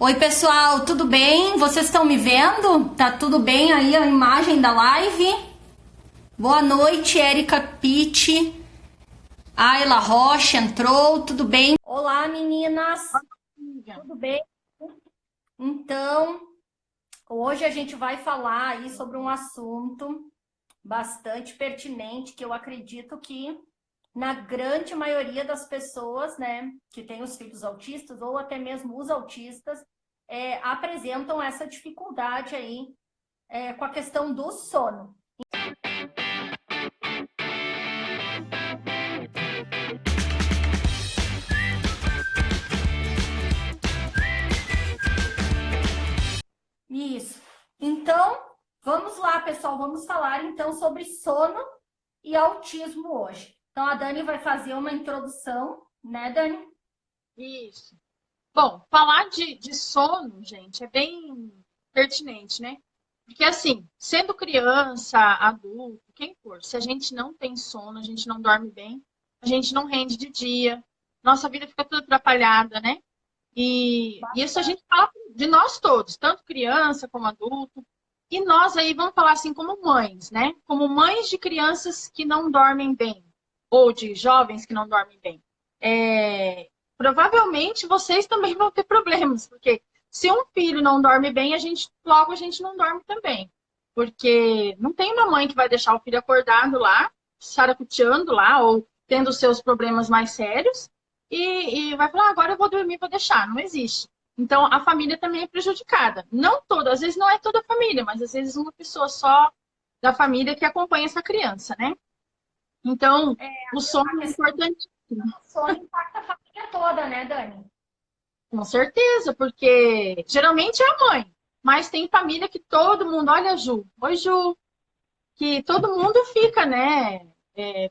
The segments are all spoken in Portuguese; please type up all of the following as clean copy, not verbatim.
Oi, pessoal, tudo bem? Vocês estão me vendo? Tá tudo bem aí a imagem da live? Boa noite, Érica Pitti. Ayla Rocha entrou, tudo bem? Olá, meninas, tudo bem? Então, hoje a gente vai falar aí sobre um assunto bastante pertinente que eu acredito que na grande maioria das pessoas, né, que têm os filhos autistas ou até mesmo os autistas, apresentam essa dificuldade aí com a questão do sono. Isso. Então, vamos lá, pessoal, vamos falar então sobre sono e autismo hoje. Então, a Dani vai fazer uma introdução, né, Dani? Isso. Bom, falar de sono, gente, é bem pertinente, né? Porque, assim, sendo criança, adulto, quem for, se a gente não tem sono, a gente não dorme bem, a gente não rende de dia, nossa vida fica toda atrapalhada, né? E isso a gente fala de nós todos, tanto criança como adulto. E nós aí vamos falar assim como mães, né? Como mães de crianças que não dormem bem, ou de jovens que não dormem bem. Provavelmente vocês também vão ter problemas, porque se um filho não dorme bem, logo a gente não dorme também. Porque não tem uma mãe que vai deixar o filho acordado lá, saracoteando lá, ou tendo seus problemas mais sérios, e vai falar, agora eu vou dormir, vou deixar. Não existe. Então, a família também é prejudicada. Não toda, às vezes não é toda a família, mas às vezes uma pessoa só da família que acompanha essa criança, né? Então, o A sono é questão importante. do sono impacta a família toda, né, Dani? Com certeza, porque geralmente é a mãe, mas tem família que todo mundo, olha, Ju, oi, Ju, que todo mundo fica, né,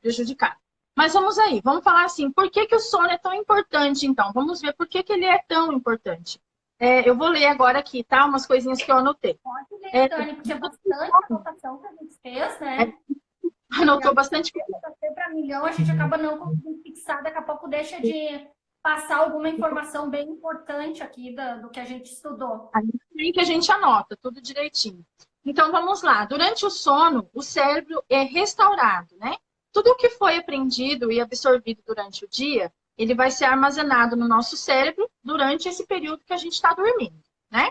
prejudicado. Mas vamos aí, vamos falar assim, por que que o sono é tão importante, então? Vamos ver por que que ele é tão importante. Eu vou ler agora aqui, tá? Umas coisinhas que eu anotei. Pode ler, É, Dani, porque é bastante anotação que a gente fez, né? E a Anotou bastante coisa. cabeça para milhão, a gente acaba não conseguindo fixar, daqui a pouco deixa de passar alguma informação bem importante aqui do que a gente estudou. Tem que a gente anota tudo direitinho. Então vamos lá. Durante o sono, o cérebro é restaurado, né? Tudo o que foi aprendido e absorvido durante o dia, ele vai ser armazenado no nosso cérebro durante esse período que a gente está dormindo, né?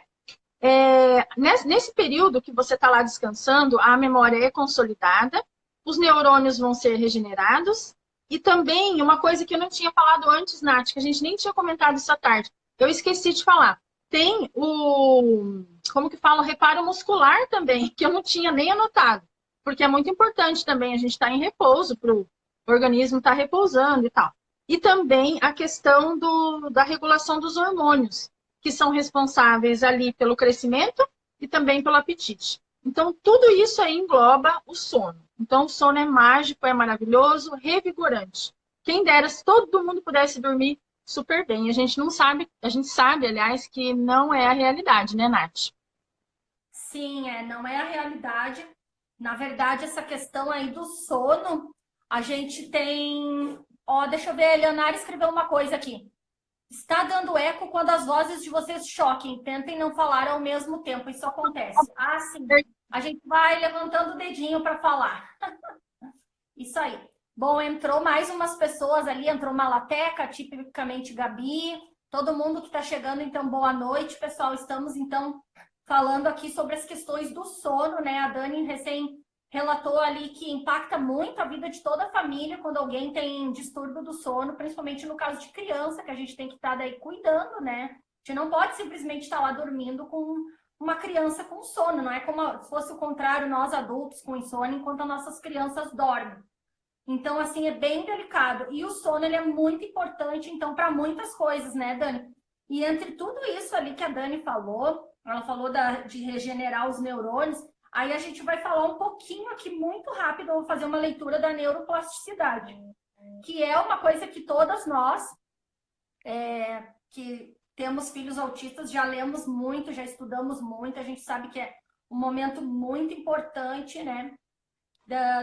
Nesse período que você está lá descansando, a memória é consolidada, os neurônios vão ser regenerados e também uma coisa que eu não tinha falado antes, Nath, que a gente nem tinha comentado essa tarde, eu esqueci de falar. Tem como que fala, o reparo muscular também, que eu não tinha nem anotado, porque é muito importante também a gente estar em repouso, para o organismo estar repousando e tal. E também a questão da regulação dos hormônios, que são responsáveis ali pelo crescimento e também pelo apetite. Então, tudo isso aí engloba o sono. Então, o sono é mágico, é maravilhoso, revigorante. Quem dera se todo mundo pudesse dormir super bem. A gente não sabe, a gente sabe, aliás, que não é a realidade, né, Nath? Sim, não é a realidade. Na verdade, essa questão aí do sono, a gente tem. Ó, deixa eu ver, a Leonara escreveu uma coisa aqui. Está dando eco quando as vozes de vocês choquem. Tentem não falar ao mesmo tempo. Isso acontece. Ah, sim. A gente vai levantando o dedinho para falar. Isso aí. Bom, entrou mais umas pessoas ali. Entrou Malateca, tipicamente Gabi. Todo mundo que está chegando, então, boa noite, pessoal. Estamos, então, falando aqui sobre as questões do sono, né? A Dani recém relatou ali que impacta muito a vida de toda a família quando alguém tem distúrbio do sono, principalmente no caso de criança, que a gente tem que estar daí cuidando, né? A gente não pode simplesmente estar lá dormindo com uma criança com sono, não é como se fosse o contrário, nós adultos com insônia, enquanto as nossas crianças dormem. Então, assim, é bem delicado. E o sono, ele é muito importante, então, para muitas coisas, né, Dani? E entre tudo isso ali que a Dani falou, ela falou de regenerar os neurônios, aí a gente vai falar um pouquinho aqui, muito rápido, eu vou fazer uma leitura da neuroplasticidade, que é uma coisa que todas nós, que temos filhos autistas, já lemos muito, já estudamos muito, a gente sabe que é um momento muito importante, né?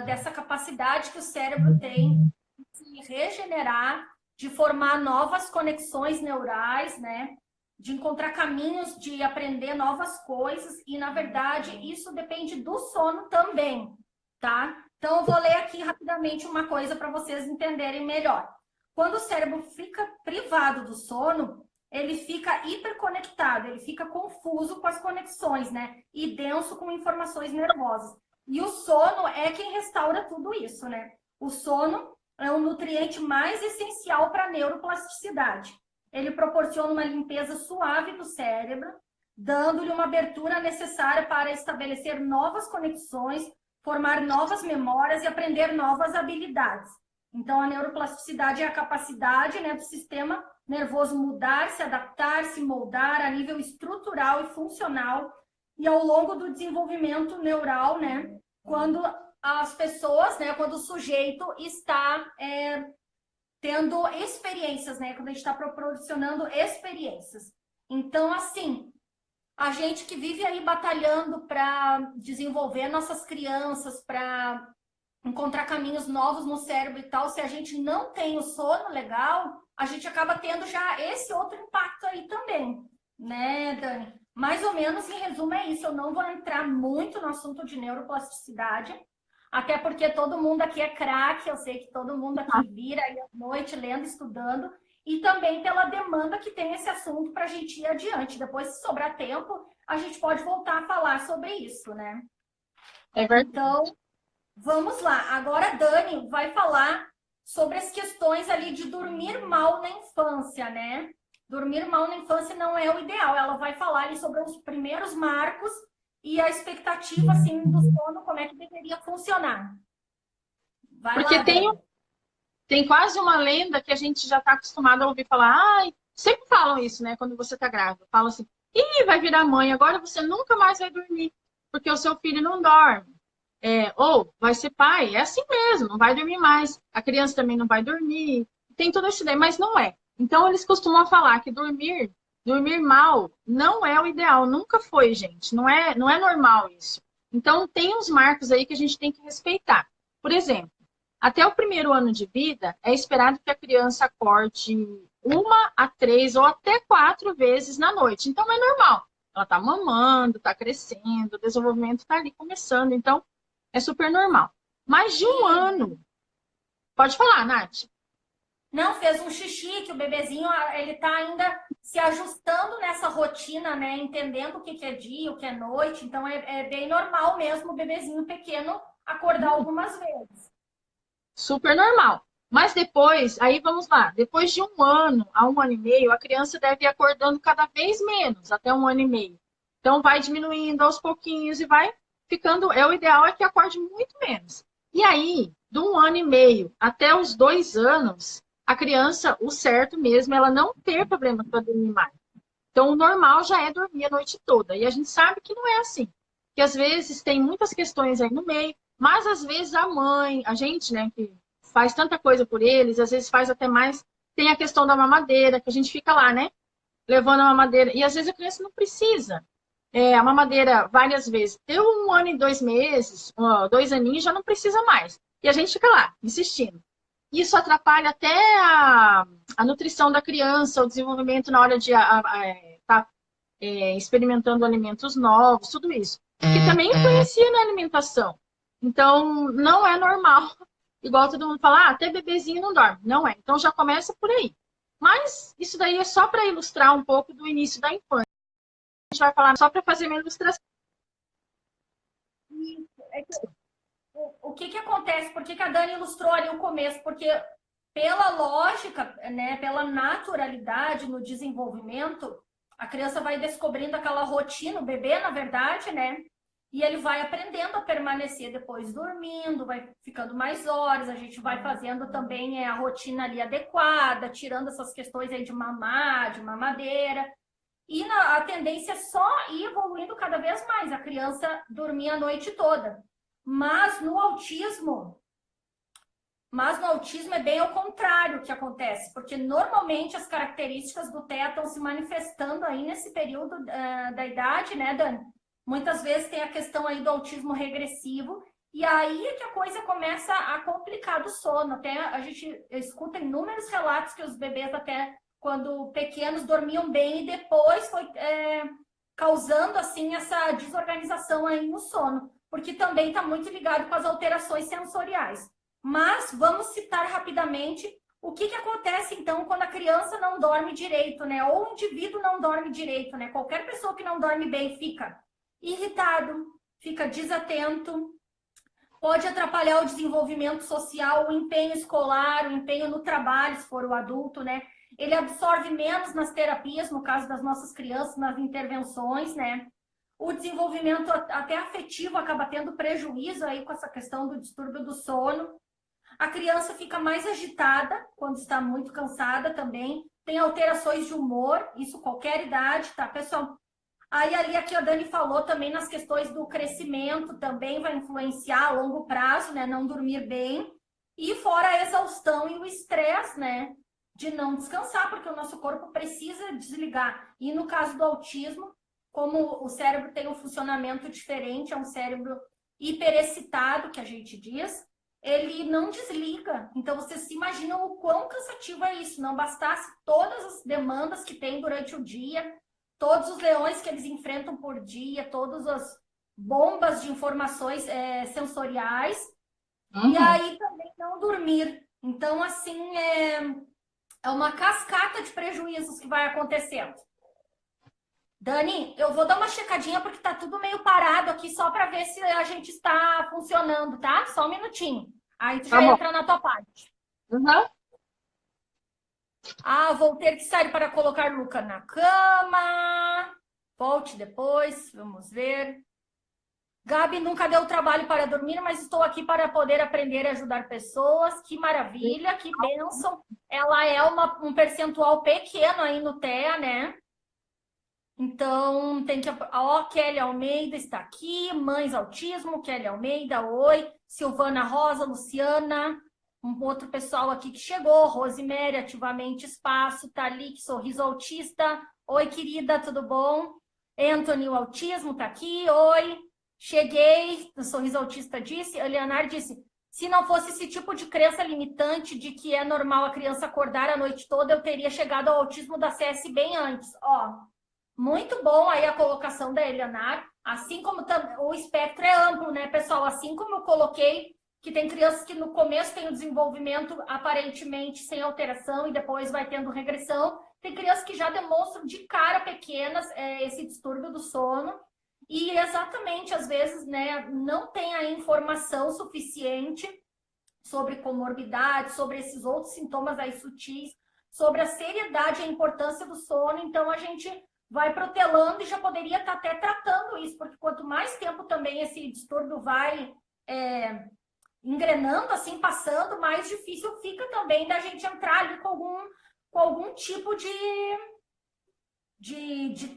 Dessa capacidade que o cérebro tem de se regenerar, de formar novas conexões neurais, né? de encontrar caminhos de aprender novas coisas, e na verdade isso depende do sono também, tá? Então eu vou ler aqui rapidamente uma coisa para vocês entenderem melhor. Quando o cérebro fica privado do sono, ele fica hiperconectado, ele fica confuso com as conexões, né? E denso com informações nervosas. E o sono é quem restaura tudo isso, né? O sono é o nutriente mais essencial para a neuroplasticidade. Ele proporciona uma limpeza suave do cérebro, dando-lhe uma abertura necessária para estabelecer novas conexões, formar novas memórias e aprender novas habilidades. Então, a neuroplasticidade é a capacidade, né, do sistema nervoso mudar, se adaptar, se moldar a nível estrutural e funcional, e ao longo do desenvolvimento neural, né, quando as pessoas, né, quando o sujeito está tendo experiências, né? Quando a gente está proporcionando experiências. Então, assim, a gente que vive aí batalhando para desenvolver nossas crianças, para encontrar caminhos novos no cérebro e tal, se a gente não tem o sono legal, a gente acaba tendo já esse outro impacto aí também, né, Dani? Mais ou menos, em resumo, é isso. Eu não vou entrar muito no assunto de neuroplasticidade, até porque todo mundo aqui é craque, eu sei que todo mundo aqui vira aí à noite lendo, estudando, e também pela demanda que tem esse assunto para a gente ir adiante. Depois, se sobrar tempo, a gente pode voltar a falar sobre isso, né? É verdade. Então, vamos lá. Agora a Dani vai falar sobre as questões ali de dormir mal na infância, né? Dormir mal na infância não é o ideal. Ela vai falar ali sobre os primeiros marcos e a expectativa, assim, do sono, como é que deveria funcionar. Vai Porque lá, Dani. tem quase uma lenda que a gente já está acostumado a ouvir falar. Ai, sempre falam isso, né? Quando você está grávida. Falam assim, ih, vai virar mãe, agora você nunca mais vai dormir, porque o seu filho não dorme. Ou vai ser pai, é assim mesmo, não vai dormir mais. A criança também não vai dormir. Tem tudo isso daí, mas não é. Então, eles costumam falar que dormir mal não é o ideal. Nunca foi, gente. Não é normal isso. Então, tem uns marcos aí que a gente tem que respeitar. Por exemplo, até o primeiro ano de vida, é esperado que a criança acorde 1 a 3 ou até 4 vezes na noite. Então, é normal. Ela está mamando, está crescendo, o desenvolvimento está ali começando. Então, é super normal. Mais de um ano. Pode falar, Nath. Não, fez um xixi, que o bebezinho, ele tá ainda se ajustando nessa rotina, né? Entendendo o que é dia, o que é noite. Então, é bem normal mesmo o bebezinho pequeno acordar algumas vezes. Super normal. Mas depois, aí vamos lá, depois de 1 ano a 1 ano e meio, a criança deve ir acordando cada vez menos, até 1 ano e meio. Então vai diminuindo aos pouquinhos e vai ficando. O ideal é que acorde muito menos. E aí, do 1 ano e meio até os 2 anos, a criança, o certo mesmo, é ela não ter problema para dormir mais. Então, o normal já é dormir a noite toda. E a gente sabe que não é assim. Que às vezes tem muitas questões aí no meio, mas às vezes a mãe, a gente, né, que faz tanta coisa por eles, às vezes faz até mais. Tem a questão da mamadeira, que a gente fica lá, né, levando a mamadeira. E às vezes a criança não precisa. A mamadeira várias vezes. Deu 1 ano e 2 meses, 2 aninhos, já não precisa mais. E a gente fica lá, insistindo. Isso atrapalha até a nutrição da criança, o desenvolvimento na hora de estar experimentando alimentos novos, tudo isso. Que também influencia na alimentação. Então, não é normal. Igual todo mundo fala, até bebezinho não dorme. Não é. Então, já começa por aí. Mas isso daí é só para ilustrar um pouco do início da infância. A gente vai falar só para fazer uma ilustração. O que acontece? Por que a Dani ilustrou ali o começo? Porque pela lógica, né, pela naturalidade no desenvolvimento, a criança vai descobrindo aquela rotina, o bebê, na verdade, né? E ele vai aprendendo a permanecer depois dormindo, vai ficando mais horas, a gente vai fazendo também a rotina ali adequada, tirando essas questões aí de mamar, de mamadeira. E a tendência é só ir evoluindo cada vez mais, a criança dormir a noite toda. Mas no autismo é bem ao contrário que acontece, porque normalmente as características do TEA estão se manifestando aí nesse período da idade, né, Dani? Muitas vezes tem a questão aí do autismo regressivo, e aí é que a coisa começa a complicar do sono. Até a gente escuta inúmeros relatos que os bebês até quando pequenos dormiam bem e depois foi causando assim essa desorganização aí no sono, porque também está muito ligado com as alterações sensoriais. Mas vamos citar rapidamente o que acontece então quando a criança não dorme direito, né? Ou o indivíduo não dorme direito, né? Qualquer pessoa que não dorme bem fica irritado, fica desatento, pode atrapalhar o desenvolvimento social, o empenho escolar, o empenho no trabalho, se for o adulto, né? Ele absorve menos nas terapias, no caso das nossas crianças, nas intervenções, né? O desenvolvimento até afetivo acaba tendo prejuízo aí com essa questão do distúrbio do sono. A criança fica mais agitada quando está muito cansada também. Tem alterações de humor, isso qualquer idade, tá, pessoal? Aí ali aqui a Dani falou também nas questões do crescimento, também vai influenciar a longo prazo, né? Não dormir bem. E fora a exaustão e o estresse, né? De não descansar, porque o nosso corpo precisa desligar. E no caso do autismo, como o cérebro tem um funcionamento diferente, é um cérebro hiperexcitado, que a gente diz, ele não desliga. Então, vocês se imaginam o quão cansativo é isso. Não bastasse todas as demandas que tem durante o dia, todos os leões que eles enfrentam por dia, todas as bombas de informações sensoriais, e aí também não dormir. Então, assim, é uma cascata de prejuízos que vai acontecendo. Dani, eu vou dar uma checadinha porque tá tudo meio parado aqui só para ver se a gente está funcionando, tá? Só um minutinho. Aí tu já entra na tua parte. Ah, vou ter que sair para colocar Luca na cama. Volte depois, vamos ver. Gabi nunca deu trabalho para dormir, mas estou aqui para poder aprender a ajudar pessoas. Que maravilha, que bênção. Ela é um percentual pequeno aí no TEA, né? Então, tem que... Ó, Kelly Almeida está aqui. Mães Autismo, Kelly Almeida, oi. Silvana Rosa, Luciana. Um outro pessoal aqui que chegou. Rosemary, Ativamente Espaço. Talik, Sorriso Autista. Oi, querida, tudo bom? Anthony, o Autismo, tá aqui. Oi. Cheguei. O Sorriso Autista disse. A Leonardo disse... Se não fosse esse tipo de crença limitante de que é normal a criança acordar a noite toda, eu teria chegado ao autismo da CS bem antes. Ó, muito bom aí a colocação da Eleanor. Assim como o espectro é amplo, né, pessoal? Assim como eu coloquei que tem crianças que no começo tem o desenvolvimento aparentemente sem alteração e depois vai tendo regressão. Tem crianças que já demonstram de cara pequenas esse distúrbio do sono. E exatamente, às vezes, né, não tem a informação suficiente sobre comorbidade, sobre esses outros sintomas aí sutis, sobre a seriedade e a importância do sono. Então, a gente vai protelando e já poderia estar até tratando isso, porque quanto mais tempo também esse distúrbio vai engrenando, assim, passando, mais difícil fica também da gente entrar ali com algum tipo de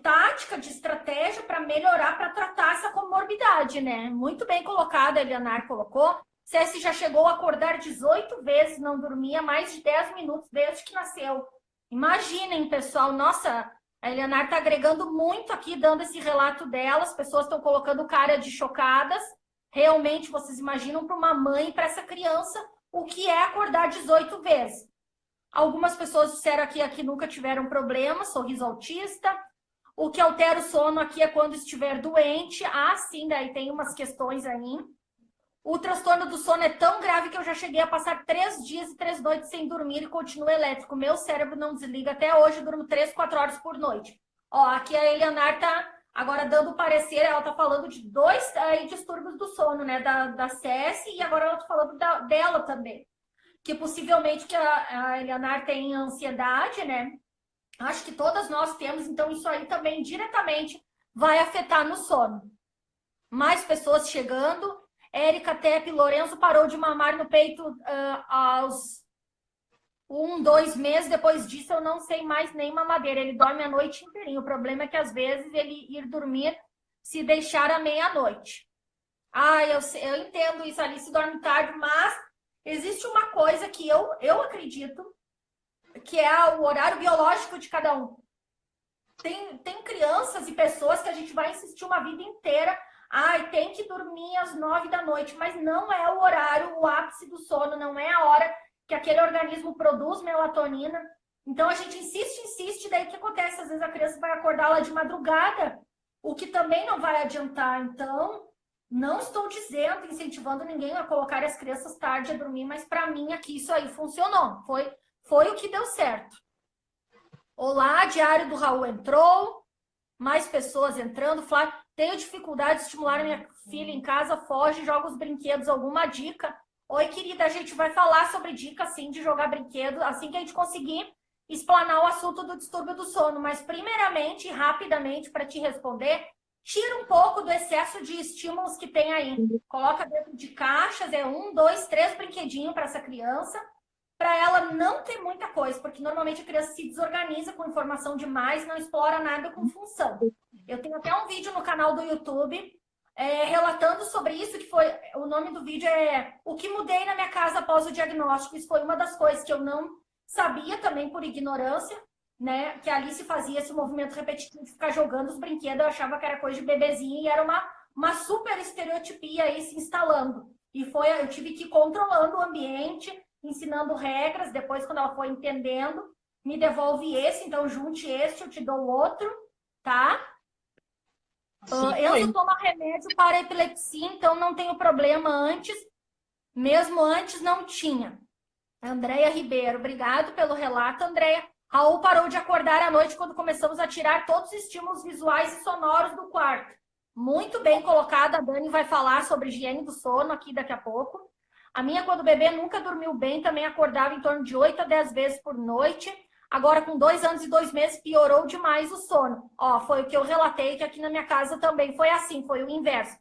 tática, de estratégia para melhorar, para tratar essa comorbidade, né? Muito bem colocado, a Eleanor colocou. Ceci já chegou a acordar 18 vezes, não dormia mais de 10 minutos desde que nasceu. Imaginem, pessoal, nossa, a Eleanor está agregando muito aqui, dando esse relato dela, as pessoas estão colocando cara de chocadas. Realmente, vocês imaginam para uma mãe e para essa criança o que é acordar 18 vezes. Algumas pessoas disseram aqui que nunca tiveram problema, sorriso autista. O que altera o sono aqui é quando estiver doente. Ah, sim, daí tem umas questões aí. O transtorno do sono é tão grave que eu já cheguei a passar 3 dias e 3 noites sem dormir e continuo elétrico. Meu cérebro não desliga. Até hoje eu durmo 3, 4 horas por noite. Ó, aqui a Eleanor tá agora dando parecer, ela tá falando de 2 distúrbios do sono, né? Da CS e agora ela tá falando dela também. Que possivelmente que a Eleanor tem ansiedade, né? Acho que todas nós temos, então isso aí também diretamente vai afetar no sono. Mais pessoas chegando. Érica Tepe Lourenço parou de mamar no peito aos 1, 2 meses. Depois disso, eu não sei mais nem mamadeira. Ele dorme a noite inteirinha. O problema é que, às vezes, ele ir dormir se deixar à meia-noite. Ah, eu entendo isso. Alice dorme tarde, mas existe uma coisa que eu acredito, que é o horário biológico de cada um. Tem crianças e pessoas que a gente vai insistir uma vida inteira. Ai, tem que dormir às 9 da noite, mas não é o horário, o ápice do sono, não é a hora que aquele organismo produz melatonina. Então a gente insiste, daí o que acontece? Às vezes a criança vai acordar lá de madrugada, o que também não vai adiantar. Então, não estou dizendo, incentivando ninguém a colocar as crianças tarde a dormir, mas para mim aqui isso aí funcionou. Foi o que deu certo. Olá, Diário do Raul entrou, mais pessoas entrando. Flávio, tenho dificuldade de estimular minha filha em casa, foge, joga os brinquedos, alguma dica? Oi, querida, a gente vai falar sobre dica, sim, de jogar brinquedo, assim que a gente conseguir explanar o assunto do distúrbio do sono. Mas, primeiramente, rapidamente, para te responder, tira um pouco do excesso de estímulos que tem aí. Coloca dentro de caixas, 1, 2, 3 brinquedinhos para essa criança, para ela não ter muita coisa, porque normalmente a criança se desorganiza com informação demais, não explora nada com função. Eu tenho até um vídeo no canal do YouTube relatando sobre isso, que foi, o nome do vídeo é O que mudei na minha casa após o diagnóstico. Isso foi uma das coisas que eu não sabia também por ignorância, né? Que ali se fazia esse movimento repetitivo de ficar jogando os brinquedos, eu achava que era coisa de bebezinho, e era uma super estereotipia aí se instalando. E eu tive que ir controlando o ambiente, ensinando regras, depois quando ela foi entendendo, me devolve esse, então junte este, eu te dou o outro, tá? Enzo toma remédio para epilepsia, então não tenho problema antes, mesmo antes não tinha. Andréia Ribeiro, obrigado pelo relato, Andréia. Raul parou de acordar à noite quando começamos a tirar todos os estímulos visuais e sonoros do quarto. Muito bem colocada, a Dani vai falar sobre higiene do sono aqui daqui a pouco. A minha, quando o bebê nunca dormiu bem, também acordava em torno de 8 a 10 vezes por noite. Agora, com 2 anos e 2 meses, piorou demais o sono. Ó, foi o que eu relatei, que aqui na minha casa também foi assim, foi o inverso.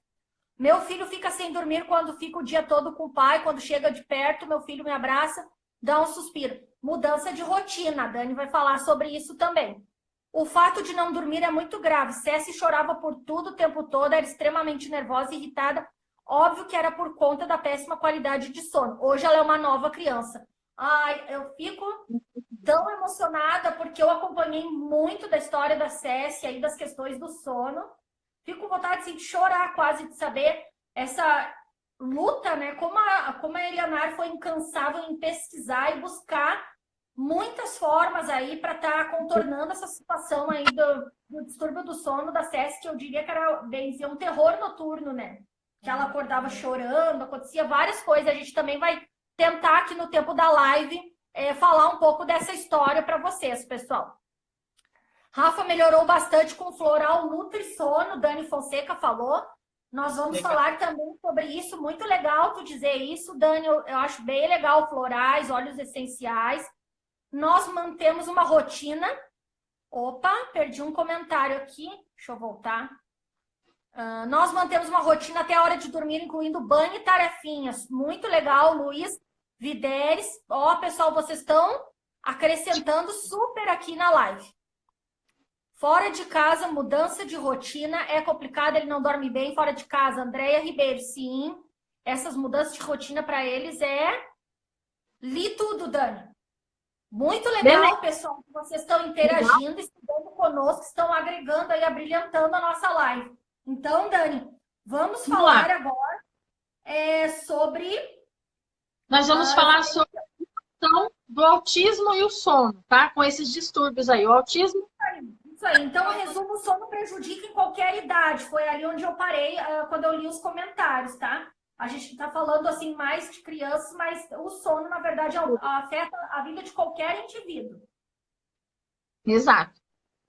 Meu filho fica sem dormir quando fica o dia todo com o pai. Quando chega de perto, meu filho me abraça, dá um suspiro. Mudança de rotina, a Dani vai falar sobre isso também. O fato de não dormir é muito grave. Cessi chorava por tudo o tempo todo, era extremamente nervosa e irritada. Óbvio que era por conta da péssima qualidade de sono. Hoje ela é uma nova criança. Ai, eu fico tão emocionada porque eu acompanhei muito da história da Cessi e das questões do sono. Fico com vontade assim, de chorar quase, de saber essa luta, né? Como a Eleanor foi incansável em pesquisar e buscar muitas formas aí para estar contornando essa situação aí do distúrbio do sono da Cessi, que eu diria que era, bem dizer, um terror noturno, né? Que ela acordava chorando, acontecia várias coisas. A gente também vai tentar aqui no tempo da live falar um pouco dessa história para vocês, pessoal. Rafa melhorou bastante com floral Nutri-Sono, Dani Fonseca falou. Nós vamos falar também sobre isso. Muito legal tu dizer isso, Dani. Eu acho bem legal florais, óleos essenciais. Nós mantemos uma rotina. Opa, perdi um comentário aqui. Deixa eu voltar. Nós mantemos uma rotina até a hora de dormir, incluindo banho e tarefinhas. Muito legal, Luiz Videres. Ó, pessoal, vocês estão acrescentando super aqui na live. Fora de casa, mudança de rotina é complicado, ele não dorme bem fora de casa. Andréia Ribeiro, sim. Essas mudanças de rotina para eles li tudo, Dani. Muito legal, pessoal, que vocês estão interagindo, estudando conosco, estão agregando aí, abrilhantando a nossa live. Então, Dani, vamos falar agora sobre... Nós vamos falar sobre a questão do autismo e o sono, tá? Com esses distúrbios aí. O autismo... Isso aí. Então, o resumo, o sono prejudica em qualquer idade. Foi ali onde eu parei quando eu li os comentários, tá? A gente está falando assim mais de crianças, mas o sono, na verdade, afeta a vida de qualquer indivíduo. Exato.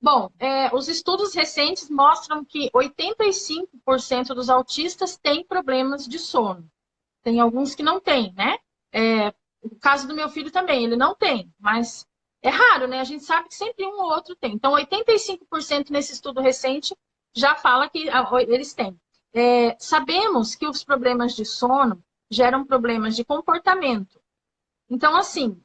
Bom, os estudos recentes mostram que 85% dos autistas têm problemas de sono. Tem alguns que não têm, né? O caso do meu filho também, ele não tem, mas é raro, né? A gente sabe que sempre um ou outro tem. Então, 85% nesse estudo recente já fala que eles têm. Sabemos que os problemas de sono geram problemas de comportamento. Então, assim,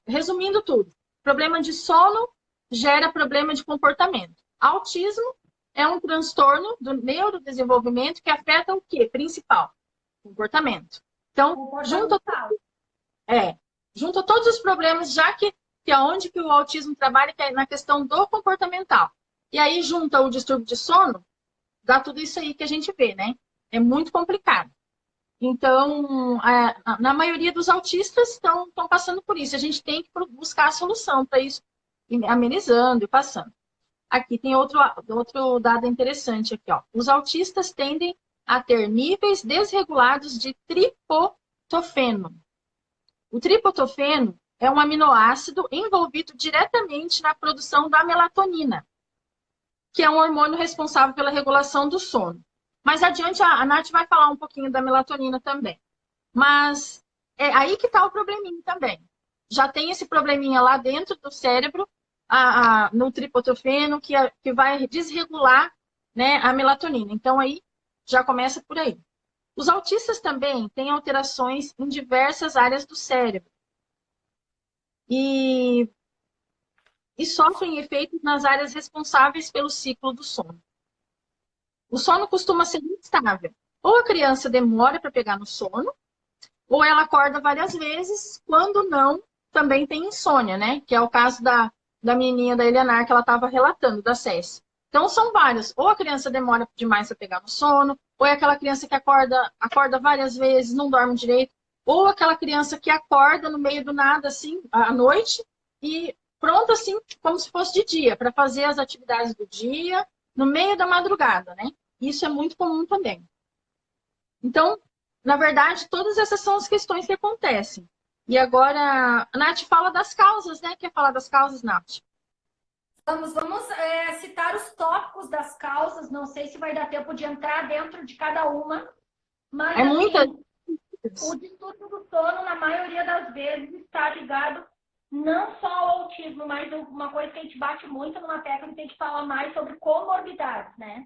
resumindo tudo, problema de sono gera problema de comportamento. Autismo é um transtorno do neurodesenvolvimento que afeta o quê? Principal, comportamento. Então, junta todos os problemas, já que é onde que o autismo trabalha, que é na questão do comportamental. E aí junta o distúrbio de sono, dá tudo isso aí que a gente vê, né? É muito complicado. Então, na maioria dos autistas estão passando por isso. A gente tem que buscar a solução para isso, amenizando e passando. Aqui tem outro dado interessante aqui, ó. Os autistas tendem a ter níveis desregulados de triptofano. O triptofano é um aminoácido envolvido diretamente na produção da melatonina, que é um hormônio responsável pela regulação do sono. Mais adiante, a Nath vai falar um pouquinho da melatonina também. Mas é aí que está o probleminha também. Já tem esse probleminha lá dentro do cérebro, no triptofano, que vai desregular, né, a melatonina. Então, aí já começa por aí. Os autistas também têm alterações em diversas áreas do cérebro. E sofrem efeitos nas áreas responsáveis pelo ciclo do sono. O sono costuma ser instável. Ou a criança demora para pegar no sono, ou ela acorda várias vezes, quando não, também tem insônia, né? Que é o caso da menininha da Eleanor que ela estava relatando, da Cécia. Então, são vários. Ou a criança demora demais para pegar no sono, ou é aquela criança que acorda várias vezes, não dorme direito, ou aquela criança que acorda no meio do nada, assim, à noite, e pronta, assim, como se fosse de dia, para fazer as atividades do dia, no meio da madrugada, né? Isso é muito comum também. Então, na verdade, todas essas são as questões que acontecem. E agora, a Nath fala das causas, né? Quer falar das causas, Nath? Vamos citar os tópicos das causas. Não sei se vai dar tempo de entrar dentro de cada uma. Mas, É muita. o distúrbio do sono, na maioria das vezes, está ligado não só ao autismo, mas uma coisa que a gente bate muito numa tecla, que a gente fala mais sobre comorbidades, né?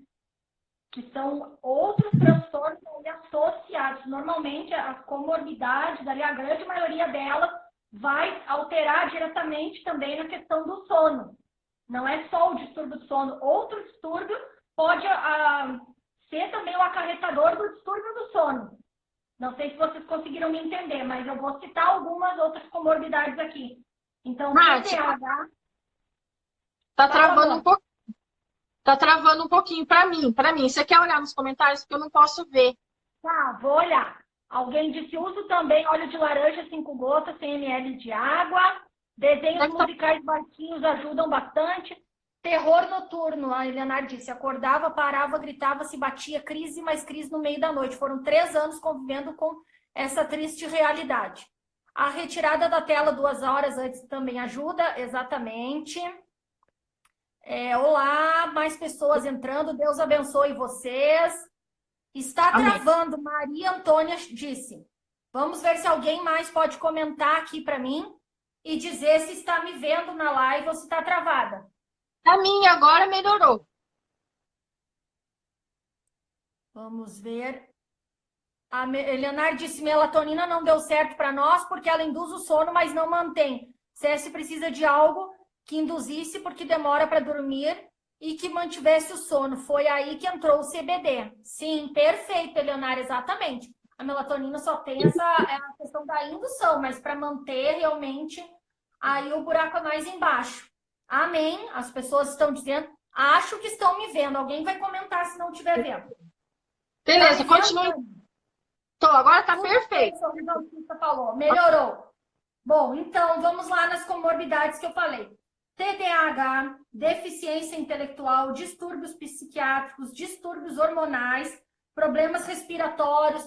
Que são outros transtornos associados. Normalmente, as comorbidades, ali, a grande maioria delas, vai alterar diretamente também na questão do sono. Não é só o distúrbio do sono. Outro distúrbio pode ser também o acarretador do distúrbio do sono. Não sei se vocês conseguiram me entender, mas eu vou citar algumas outras comorbidades aqui. Então, TDAH... Tá travando um pouco. Tá travando um pouquinho para mim. Você quer olhar nos comentários? Porque eu não posso ver. Tá, vou olhar. Alguém disse, uso também óleo de laranja 5 gotas, 100 ml de água. Desenhos musicais baixinhos ajudam bastante. Terror noturno, a Eleanor disse. Acordava, parava, gritava, se batia, crise, mais crise no meio da noite. Foram 3 anos convivendo com essa triste realidade. A retirada da tela 2 horas antes também ajuda, exatamente. Olá, mais pessoas entrando. Deus abençoe vocês. Está travando, amém. Maria Antônia disse. Vamos ver se alguém mais pode comentar aqui para mim e dizer se está me vendo na live ou se está travada. A minha agora melhorou. Vamos ver. A Eleanor disse, melatonina não deu certo para nós porque ela induz o sono, mas não mantém. CS precisa de algo que induzisse porque demora para dormir e que mantivesse o sono. Foi aí que entrou o CBD. Sim, perfeito, Eleonora, exatamente. A melatonina só tem a questão da indução, mas para manter realmente, aí o buraco é mais embaixo. Amém. As pessoas estão dizendo, acho que estão me vendo. Alguém vai comentar se não estiver vendo. Beleza, continue. Tô, agora tá perfeito. O falou, melhorou. Bom, então vamos lá nas comorbidades que eu falei. TDAH, deficiência intelectual, distúrbios psiquiátricos, distúrbios hormonais, problemas respiratórios,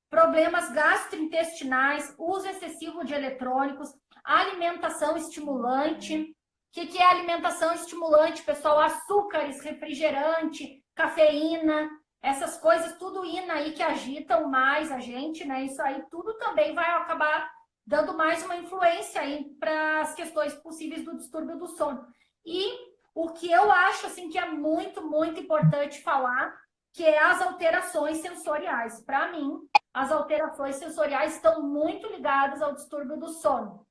problemas gastrointestinais, uso excessivo de eletrônicos, alimentação estimulante. O que é alimentação estimulante, pessoal? Açúcares, refrigerante, cafeína, essas coisas, tudo aí que agitam mais a gente, né? Isso aí tudo também vai acabar dando mais uma influência aí para as questões possíveis do distúrbio do sono. E o que eu acho assim que é muito, muito importante falar, que é as alterações sensoriais. Para mim, as alterações sensoriais estão muito ligadas ao distúrbio do sono,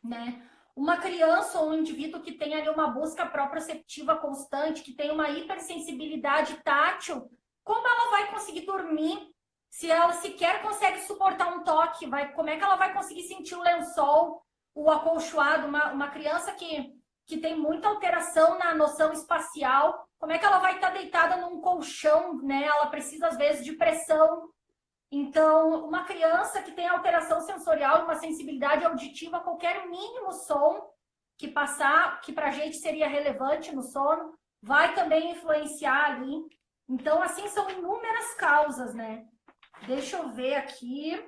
né? Uma criança ou um indivíduo que tem ali uma busca proprioceptiva constante, que tem uma hipersensibilidade tátil, como ela vai conseguir dormir se ela sequer consegue suportar um toque? Como é que ela vai conseguir sentir o lençol, o acolchoado? Uma criança que tem muita alteração na noção espacial, como é que ela vai estar deitada num colchão, né? Ela precisa, às vezes, de pressão. Então, uma criança que tem alteração sensorial, uma sensibilidade auditiva, qualquer mínimo som que passar, que para a gente seria relevante no sono, vai também influenciar ali. Então, assim, são inúmeras causas, né? Deixa eu ver aqui.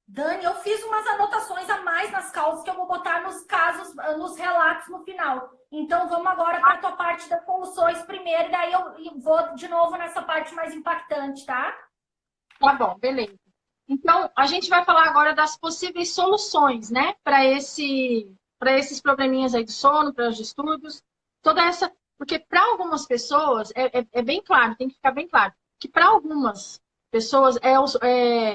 Dani, eu fiz umas anotações a mais nas causas que eu vou botar nos casos, nos relatos no final. Então, vamos agora para a tua parte das soluções primeiro, e daí eu vou de novo nessa parte mais impactante, tá? Tá bom, beleza. Então, a gente vai falar agora das possíveis soluções, né, para esses probleminhas aí do sono, para os distúrbios, toda essa. Porque para algumas pessoas, é bem claro, tem que ficar bem claro, que para algumas pessoas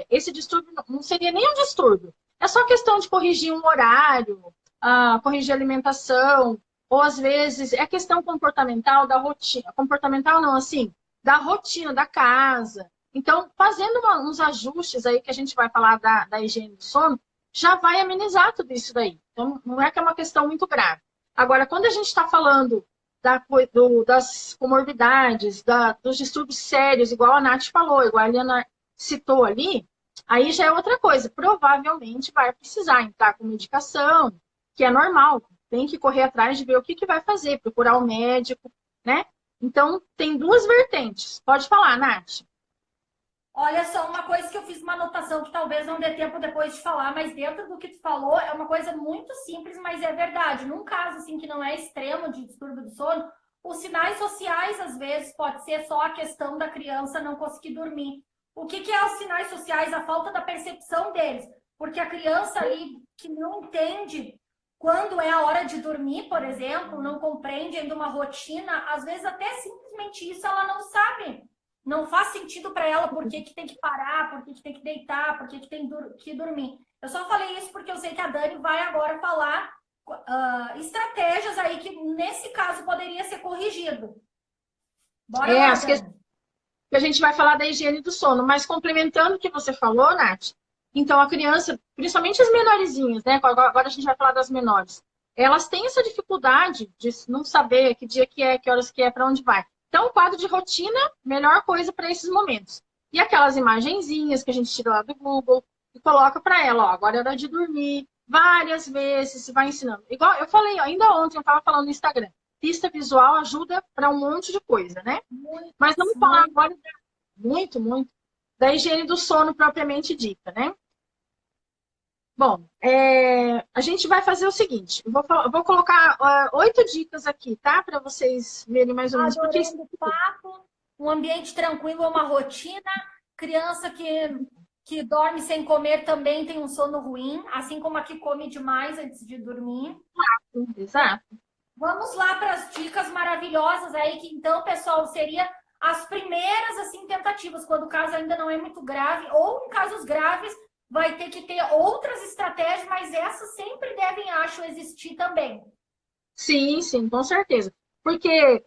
esse distúrbio não seria nem um distúrbio. É só questão de corrigir um horário, corrigir a alimentação, ou às vezes é questão comportamental da rotina. Comportamental não, assim, da rotina da casa. Então, fazendo uns ajustes aí que a gente vai falar da higiene do sono, já vai amenizar tudo isso daí. Então, não é que é uma questão muito grave. Agora, quando a gente está falando das comorbidades, dos distúrbios sérios, igual a Nath falou, igual a Eliana citou ali, aí já é outra coisa. Provavelmente vai precisar entrar com medicação, que é normal. Tem que correr atrás de ver o que vai fazer, procurar o médico, né? Então, tem duas vertentes. Pode falar, Nath. Olha só, uma coisa que eu fiz uma anotação que talvez não dê tempo depois de falar, mas dentro do que tu falou, é uma coisa muito simples, mas é verdade. Num caso assim que não é extremo de distúrbio do sono, os sinais sociais, às vezes, pode ser só a questão da criança não conseguir dormir. O que é os sinais sociais? A falta da percepção deles. Porque a criança ali que não entende quando é a hora de dormir, por exemplo, não compreende ainda uma rotina, às vezes até simplesmente isso ela não sabe. Não faz sentido para ela por que tem que parar, por que tem que deitar, por que tem que dormir. Eu só falei isso porque eu sei que a Dani vai agora falar estratégias aí que, nesse caso, poderia ser corrigido. Bora lá, Dani. A gente vai falar da higiene do sono, mas complementando o que você falou, Nath, então a criança, principalmente as menorzinhas, né? Agora a gente vai falar das menores, elas têm essa dificuldade de não saber que dia que é, que horas que é, para onde vai. Então, o quadro de rotina, melhor coisa para esses momentos. E aquelas imagenzinhas que a gente tira lá do Google e coloca para ela, ó, agora é hora de dormir, várias vezes, vai ensinando. Igual eu falei, ó, ainda ontem eu estava falando no Instagram, pista visual ajuda para um monte de coisa, né? Muito, mas vamos falar agora muito, da higiene do sono propriamente dita, né? Bom, a gente vai fazer o seguinte, eu vou colocar 8 dicas aqui, tá? Para vocês verem mais ou menos. Adorando o papo, um ambiente tranquilo, uma rotina, criança que dorme sem comer também tem um sono ruim, assim como a que come demais antes de dormir. Exato. Vamos lá para as dicas maravilhosas aí, que então, pessoal, seria as primeiras assim tentativas, quando o caso ainda não é muito grave, ou em casos graves, vai ter que ter outras estratégias, mas essas sempre devem, acho, existir também. Sim, com certeza. Porque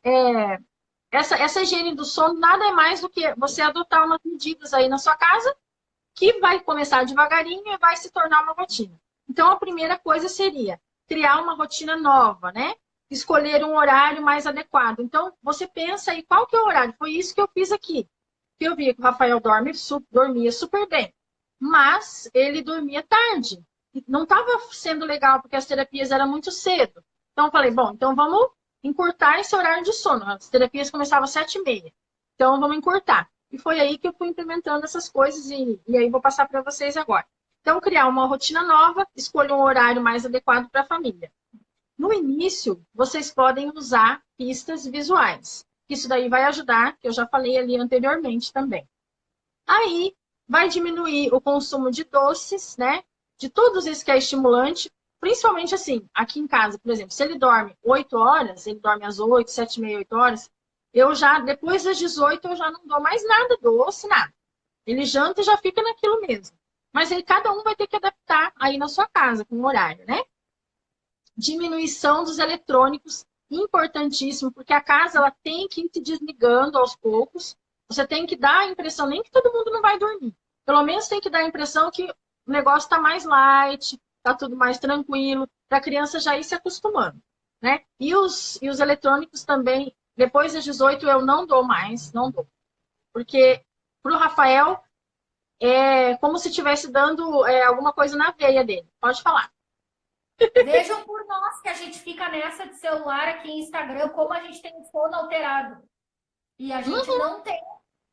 essa higiene do sono nada é mais do que você adotar umas medidas aí na sua casa, que vai começar devagarinho e vai se tornar uma rotina. Então, a primeira coisa seria criar uma rotina nova, né? Escolher um horário mais adequado. Então, você pensa aí, qual que é o horário? Foi isso que eu fiz aqui. Que eu vi que o Rafael dormia super bem, mas ele dormia tarde. Não estava sendo legal, porque as terapias eram muito cedo. Então, eu falei, bom, então vamos encurtar esse horário de sono. As terapias começavam às 7h30. Então, vamos encurtar. E foi aí que eu fui implementando essas coisas e aí vou passar para vocês agora. Então, criar uma rotina nova, escolher um horário mais adequado para a família. No início, vocês podem usar pistas visuais. Isso daí vai ajudar, que eu já falei ali anteriormente também. Aí, vai diminuir o consumo de doces, né? De todos esses que é estimulante, principalmente assim, aqui em casa, por exemplo, se ele dorme 8 horas, ele dorme às 8, 7h30, 8 horas, eu já, depois das 18, eu já não dou mais nada doce, nada. Ele janta e já fica naquilo mesmo. Mas aí cada um vai ter que adaptar aí na sua casa, com o horário, né? Diminuição dos eletrônicos, importantíssimo, porque a casa ela tem que ir se desligando aos poucos. Você tem que dar a impressão, nem que todo mundo não vai dormir. Pelo menos tem que dar a impressão que o negócio está mais light, está tudo mais tranquilo, para a criança já ir se acostumando, né? E os eletrônicos também, depois das 18 eu não dou mais, não dou. Porque pro Rafael, é como se estivesse dando alguma coisa na veia dele. Pode falar. Vejam por nós que a gente fica nessa de celular aqui em Instagram, como a gente tem o sono alterado. E a gente não tem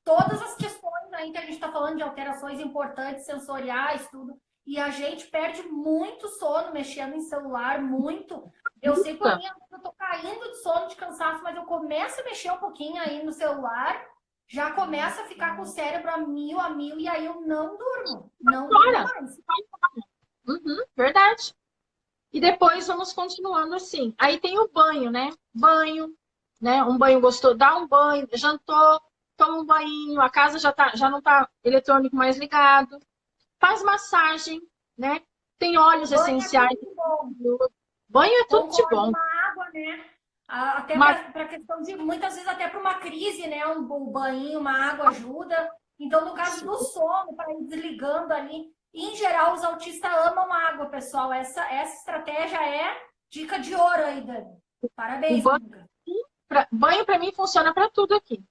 todas as questões aí que a gente está falando de alterações importantes, sensoriais, tudo. E a gente perde muito sono mexendo em celular, muito. Eu sei por mim, eu tô caindo de sono, de cansaço, mas eu começo a mexer um pouquinho aí no celular, já começo a ficar com o cérebro a mil, e aí eu não durmo. Não durmo mais. Verdade. E depois vamos continuando assim. Aí tem o banho, né? Banho, né? Um banho gostoso, dá um banho, jantou, toma um banho, a casa já não tá eletrônico mais ligado. Faz massagem, né? Tem óleos Banho é essenciais. tudo de bom. Banho é tudo de Concordo, bom. uma água, né? Até Uma... para questão de, muitas vezes, até para uma crise, né? Um banho, uma água ajuda. Então, no caso do sono, para ir desligando ali, em geral, os autistas amam água, pessoal. Essa estratégia é dica de ouro aí, Dani. Parabéns, amiga. Banho para mim funciona para tudo aqui.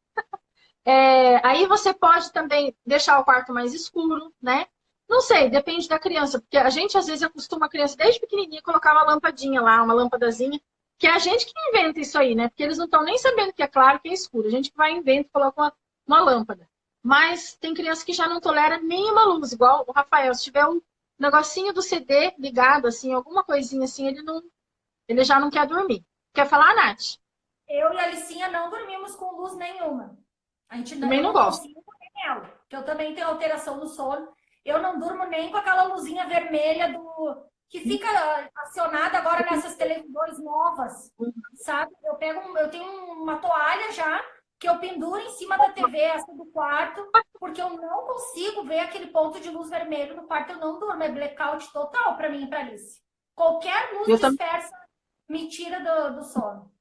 Aí você pode também deixar o quarto mais escuro, né? Não sei, depende da criança, porque a gente às vezes acostuma a criança desde pequenininha colocar uma lampadinha lá, uma lâmpadazinha, que é a gente que inventa isso aí, né? Porque eles não estão nem sabendo que é claro, que é escuro. A gente que vai inventa e coloca uma lâmpada. Mas tem criança que já não tolera nenhuma luz, igual o Rafael. Se tiver um negocinho do CD ligado, assim, alguma coisinha assim, ele já não quer dormir. Quer falar, Nath? Eu e a Alicinha não dormimos com luz nenhuma. Também Eu não não gosto. consigo nem ela, porque eu também tenho alteração no sono. Eu não durmo nem com aquela luzinha vermelha que fica acionada agora nessas televisões novas, sabe? Eu tenho uma toalha já que eu penduro em cima da TV, essa do quarto, porque eu não consigo ver aquele ponto de luz vermelho no quarto. Eu não durmo, é blackout total para mim e para Alice. Qualquer luz dispersa me tira do sono.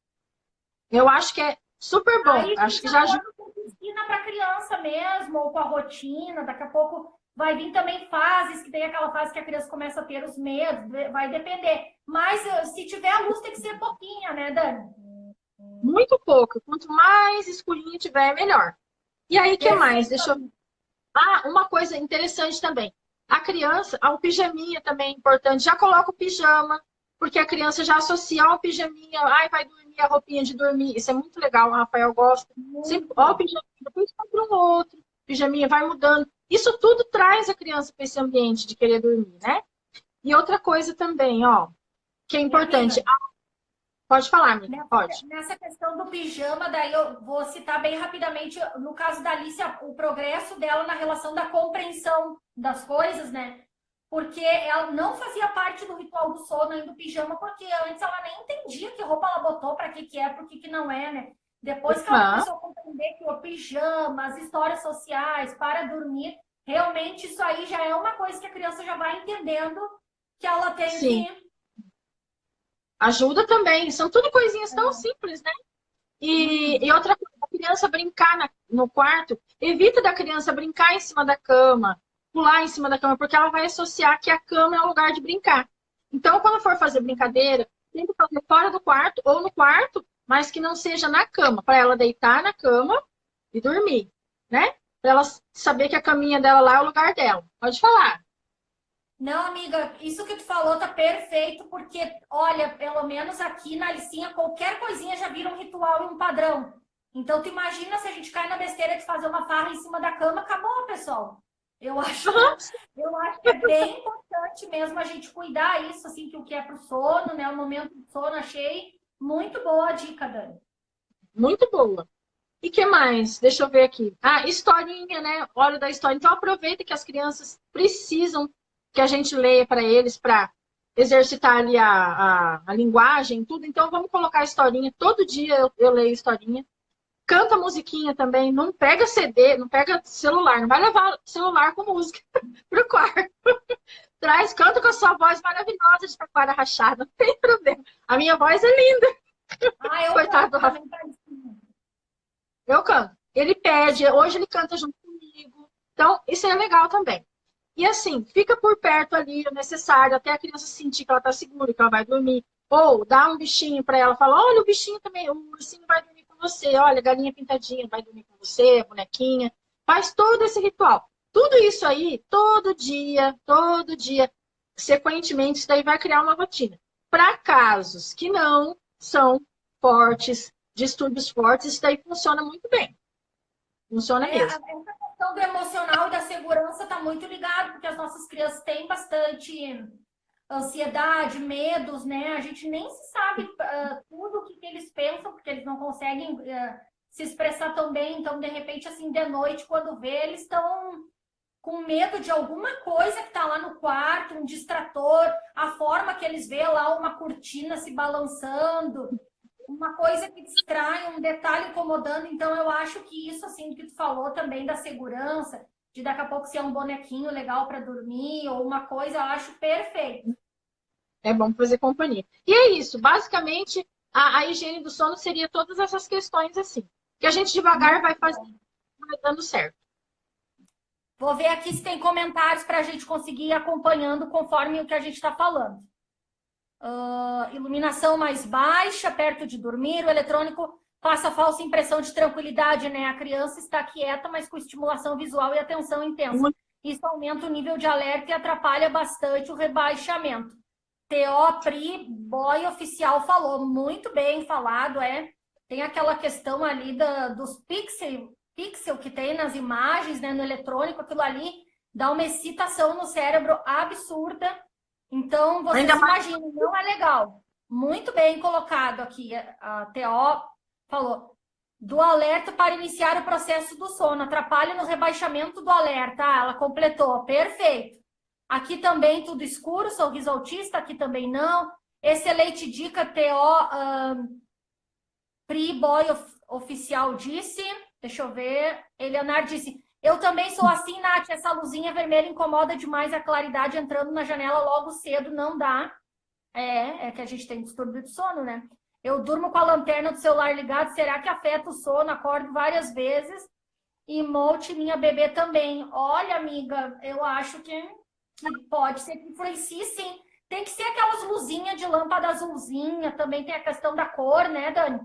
Eu acho que é super bom. Aí Acho que já ajuda. ensina para criança mesmo, ou com a rotina. Daqui a pouco vai vir também fases, que tem aquela fase que a criança começa a ter os medos, vai depender. Mas se tiver a luz, tem que ser pouquinha, né, Dani? Muito pouco. Quanto mais escurinho tiver, é melhor. E aí, o que mais? Deixa eu... uma coisa interessante também. A criança, o pijaminha também é importante. Já coloca o pijama, porque a criança já associa ao pijaminha. Ai, vai dormir, a roupinha de dormir. Isso é muito legal, o Rafael gosta. Sempre, o pijaminha, depois compra um outro. Pijaminha vai mudando. Isso tudo traz a criança para esse ambiente de querer dormir, né? E outra coisa também, que é importante. Pode falar, amiga, pode. Nessa questão do pijama, daí eu vou citar bem rapidamente, no caso da Alicia, o progresso dela na relação da compreensão das coisas, né? Porque ela não fazia parte do ritual do sono ainda do pijama, porque antes ela nem entendia que roupa ela botou, para que é, por que não é, né? Depois que ela começou a compreender que o pijama, as histórias sociais, para dormir, realmente isso aí já é uma coisa que a criança já vai entendendo que ela tem que... Ajuda também. São tudo coisinhas tão simples, né? E outra coisa, a criança brincar no quarto, evita da criança brincar em cima da cama, pular em cima da cama, porque ela vai associar que a cama é o lugar de brincar. Então, quando for fazer brincadeira, tem que fazer fora do quarto ou no quarto, mas que não seja na cama, para ela deitar na cama e dormir, né? Para ela saber que a caminha dela lá é o lugar dela. Pode falar. Não, amiga, isso que tu falou tá perfeito, porque, olha, pelo menos aqui na Alicinha, qualquer coisinha já vira um ritual e um padrão. Então, tu imagina se a gente cai na besteira de fazer uma farra em cima da cama, acabou, pessoal. Eu acho que é bem importante mesmo a gente cuidar isso, assim, que o que é pro sono, né? O momento do sono, achei muito boa a dica, Dani. Muito boa. E que mais? Deixa eu ver aqui. Historinha, né? Hora da história. Então, aproveita que as crianças precisam que a gente leia para eles, para exercitar ali a linguagem, tudo. Então, vamos colocar a historinha. Todo dia eu leio historinha. Canta musiquinha também. Não pega CD, não pega celular. Não vai levar celular com música pro quarto. Canta com a sua voz maravilhosa de taquara rachada. Não tem problema. A minha voz é linda. Coitado do Rafa. Eu canto. Ele pede. Hoje ele canta junto comigo. Então, isso é legal também. E assim, fica por perto ali o necessário, até a criança sentir que ela está segura, que ela vai dormir. Ou dá um bichinho para ela, fala, olha, o bichinho também, o ursinho vai dormir com você, olha, a galinha pintadinha vai dormir com você, a bonequinha. faz todo esse ritual. Tudo isso aí, todo dia, sequentemente, isso daí vai criar uma rotina. Para casos que não são fortes, distúrbios fortes, isso daí funciona muito bem. Funciona Essa mesmo. questão do emocional e da segurança está muito ligado, porque as nossas crianças têm bastante ansiedade, medos, né? A gente nem se sabe tudo o que eles pensam, porque eles não conseguem se expressar tão bem. Então, de repente, assim, de noite, quando vê, eles estão com medo de alguma coisa que está lá no quarto, um distrator, a forma que eles vê lá uma cortina se balançando, uma coisa que distrai, um detalhe incomodando. Então, eu acho que isso, assim, que tu falou também da segurança, de daqui a pouco ser um bonequinho legal para dormir ou uma coisa, eu acho perfeito. É bom fazer companhia. E é isso, basicamente, a higiene do sono seria todas essas questões assim. Que a gente devagar vai fazendo, vai dando certo. Vou ver aqui se tem comentários para a gente conseguir ir acompanhando conforme o que a gente está falando. Iluminação mais baixa, perto de dormir, o eletrônico passa a falsa impressão de tranquilidade, né? A criança está quieta, mas com estimulação visual e atenção intensa. Isso aumenta o nível de alerta e atrapalha bastante o rebaixamento. TO Pri Boy Oficial falou, muito bem falado, Tem aquela questão ali dos pixel que tem nas imagens, né, no eletrônico, aquilo ali dá uma excitação no cérebro absurda. Então, vocês imaginam, não é legal. Muito bem colocado aqui. A TO falou, do alerta para iniciar o processo do sono, atrapalha no rebaixamento do alerta. Ah, ela completou, perfeito. Aqui também tudo escuro, sorriso autista, aqui também não. Excelente dica, TO Pri Boy Oficial disse. Deixa eu ver. Eleonard disse, eu também sou assim, Nath, essa luzinha vermelha incomoda demais a claridade entrando na janela logo cedo, não dá. É que a gente tem distúrbio de sono, né? Eu durmo com a lanterna do celular ligada, será que afeta o sono? Acordo várias vezes. E Molte, minha bebê também. Olha, amiga, eu acho que pode ser que influencie, sim. Tem que ser aquelas luzinhas de lâmpada azulzinha, também tem a questão da cor, né, Dani?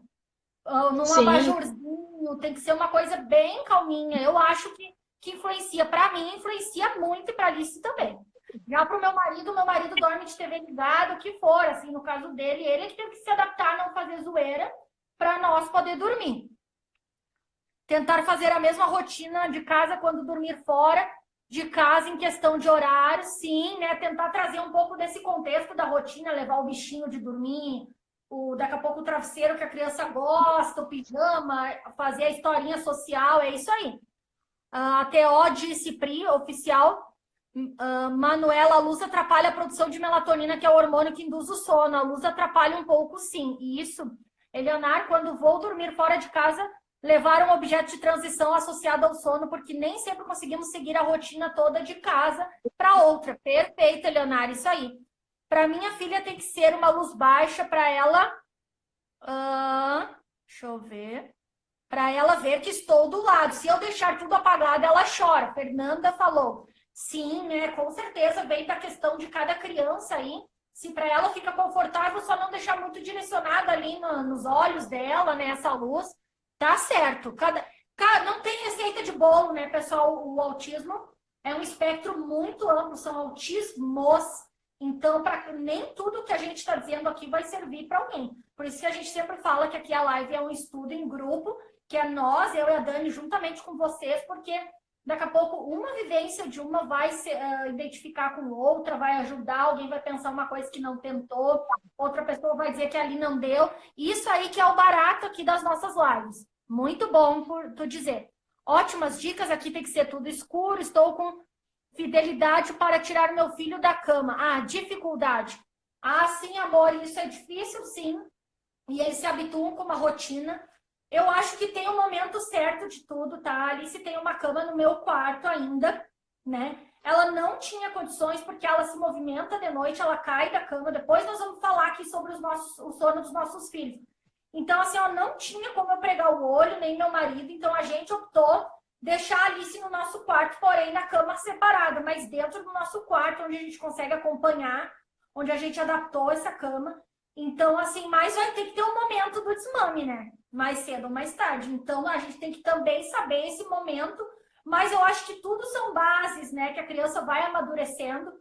Num abajurzinho, tem que ser uma coisa bem calminha. Eu acho que influencia. Para mim, influencia muito e para Alice também. Já para o meu marido dorme de TV ligado, o que for, assim, no caso dele, ele que teve que se adaptar a não fazer zoeira para nós poder dormir. Tentar fazer a mesma rotina de casa quando dormir fora de casa em questão de horário, sim, né? Tentar trazer um pouco desse contexto da rotina, levar o bichinho de dormir, daqui a pouco o travesseiro que a criança gosta, o pijama, fazer a historinha social, é isso aí. A TO disse Pri, oficial, Manuela, a luz atrapalha a produção de melatonina, que é o hormônio que induz o sono. A luz atrapalha um pouco, sim. E isso, Eleonar, quando vou dormir fora de casa, levar um objeto de transição associado ao sono, porque nem sempre conseguimos seguir a rotina toda de casa para outra. Perfeito, Eleonar, isso aí. Para minha filha tem que ser uma luz baixa para ela... deixa eu ver. Para ela ver que estou do lado. Se eu deixar tudo apagado, ela chora. Fernanda falou. Sim, né? Com certeza vem da questão de cada criança aí. Se para ela fica confortável, só não deixar muito direcionada ali nos olhos dela, né? Essa luz. Tá certo. Não tem receita de bolo, né, pessoal? O autismo é um espectro muito amplo, são autismos. Então, nem tudo que a gente está dizendo aqui vai servir para alguém. Por isso que a gente sempre fala que aqui a live é um estudo em grupo, que é nós, eu e a Dani, juntamente com vocês, porque daqui a pouco uma vivência de uma vai se identificar com outra, vai ajudar, alguém vai pensar uma coisa que não tentou, outra pessoa vai dizer que ali não deu. Isso aí que é o barato aqui das nossas lives. Muito bom por tu dizer. Ótimas dicas, aqui tem que ser tudo escuro, estou com fidelidade para tirar meu filho da cama. Dificuldade. Sim, amor, isso é difícil, sim. E eles se habituam com uma rotina. Eu acho que tem o momento certo de tudo, tá? A Alice tem uma cama no meu quarto ainda, né? Ela não tinha condições porque ela se movimenta de noite, ela cai da cama. Depois nós vamos falar aqui sobre o sono dos nossos filhos. Então, assim, ela não tinha como eu pregar o olho, nem meu marido. Então, a gente optou deixar a Alice no nosso quarto, porém na cama separada, mas dentro do nosso quarto, onde a gente consegue acompanhar, onde a gente adaptou essa cama. Então, assim, mas vai ter que ter um momento do desmame, né? Mais cedo ou mais tarde. Então, a gente tem que também saber esse momento, Mas eu acho que tudo são bases, né? Que a criança vai amadurecendo,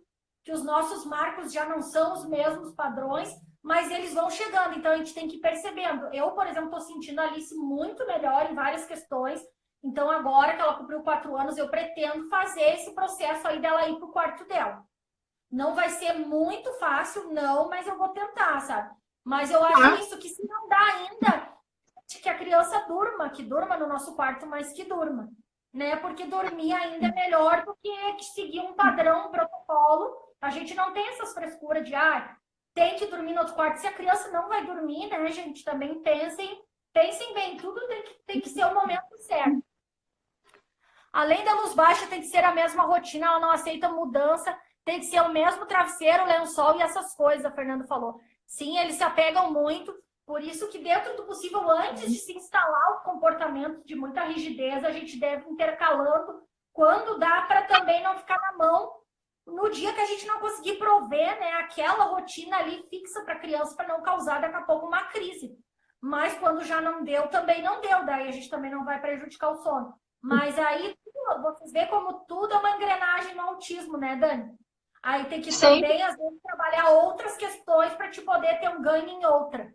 que os nossos marcos já não são os mesmos padrões, mas eles vão chegando, então a gente tem que ir percebendo. Eu, por exemplo, estou sentindo a Alice muito melhor em várias questões, então agora que ela cumpriu 4 anos, eu pretendo fazer esse processo aí dela ir para o quarto dela. Não vai ser muito fácil, não, mas eu vou tentar, sabe? Mas eu acho isso, que se não dá ainda, que a criança durma, que durma no nosso quarto, mas que durma, né? Porque dormir ainda é melhor do que seguir um padrão, um protocolo. A gente não tem essas frescuras de, tem que dormir no outro quarto. Se a criança não vai dormir, né, gente, também pensem bem, tudo tem que ser o momento certo. Além da luz baixa, tem que ser a mesma rotina, ela não aceita mudança, tem que ser o mesmo travesseiro, lençol e essas coisas, a Fernanda falou. Sim, eles se apegam muito, por isso que dentro do possível, antes de se instalar o comportamento de muita rigidez, a gente deve intercalando quando dá, para também não ficar na mão no dia que a gente não conseguir prover, né, aquela rotina ali fixa para a criança, para não causar daqui a pouco uma crise. Mas quando já não deu, também não deu, daí a gente também não vai prejudicar o sono. Mas aí, vocês veem como tudo é uma engrenagem no autismo, né, Dani? Aí tem que também, às vezes, trabalhar outras questões para te poder ter um ganho em outra.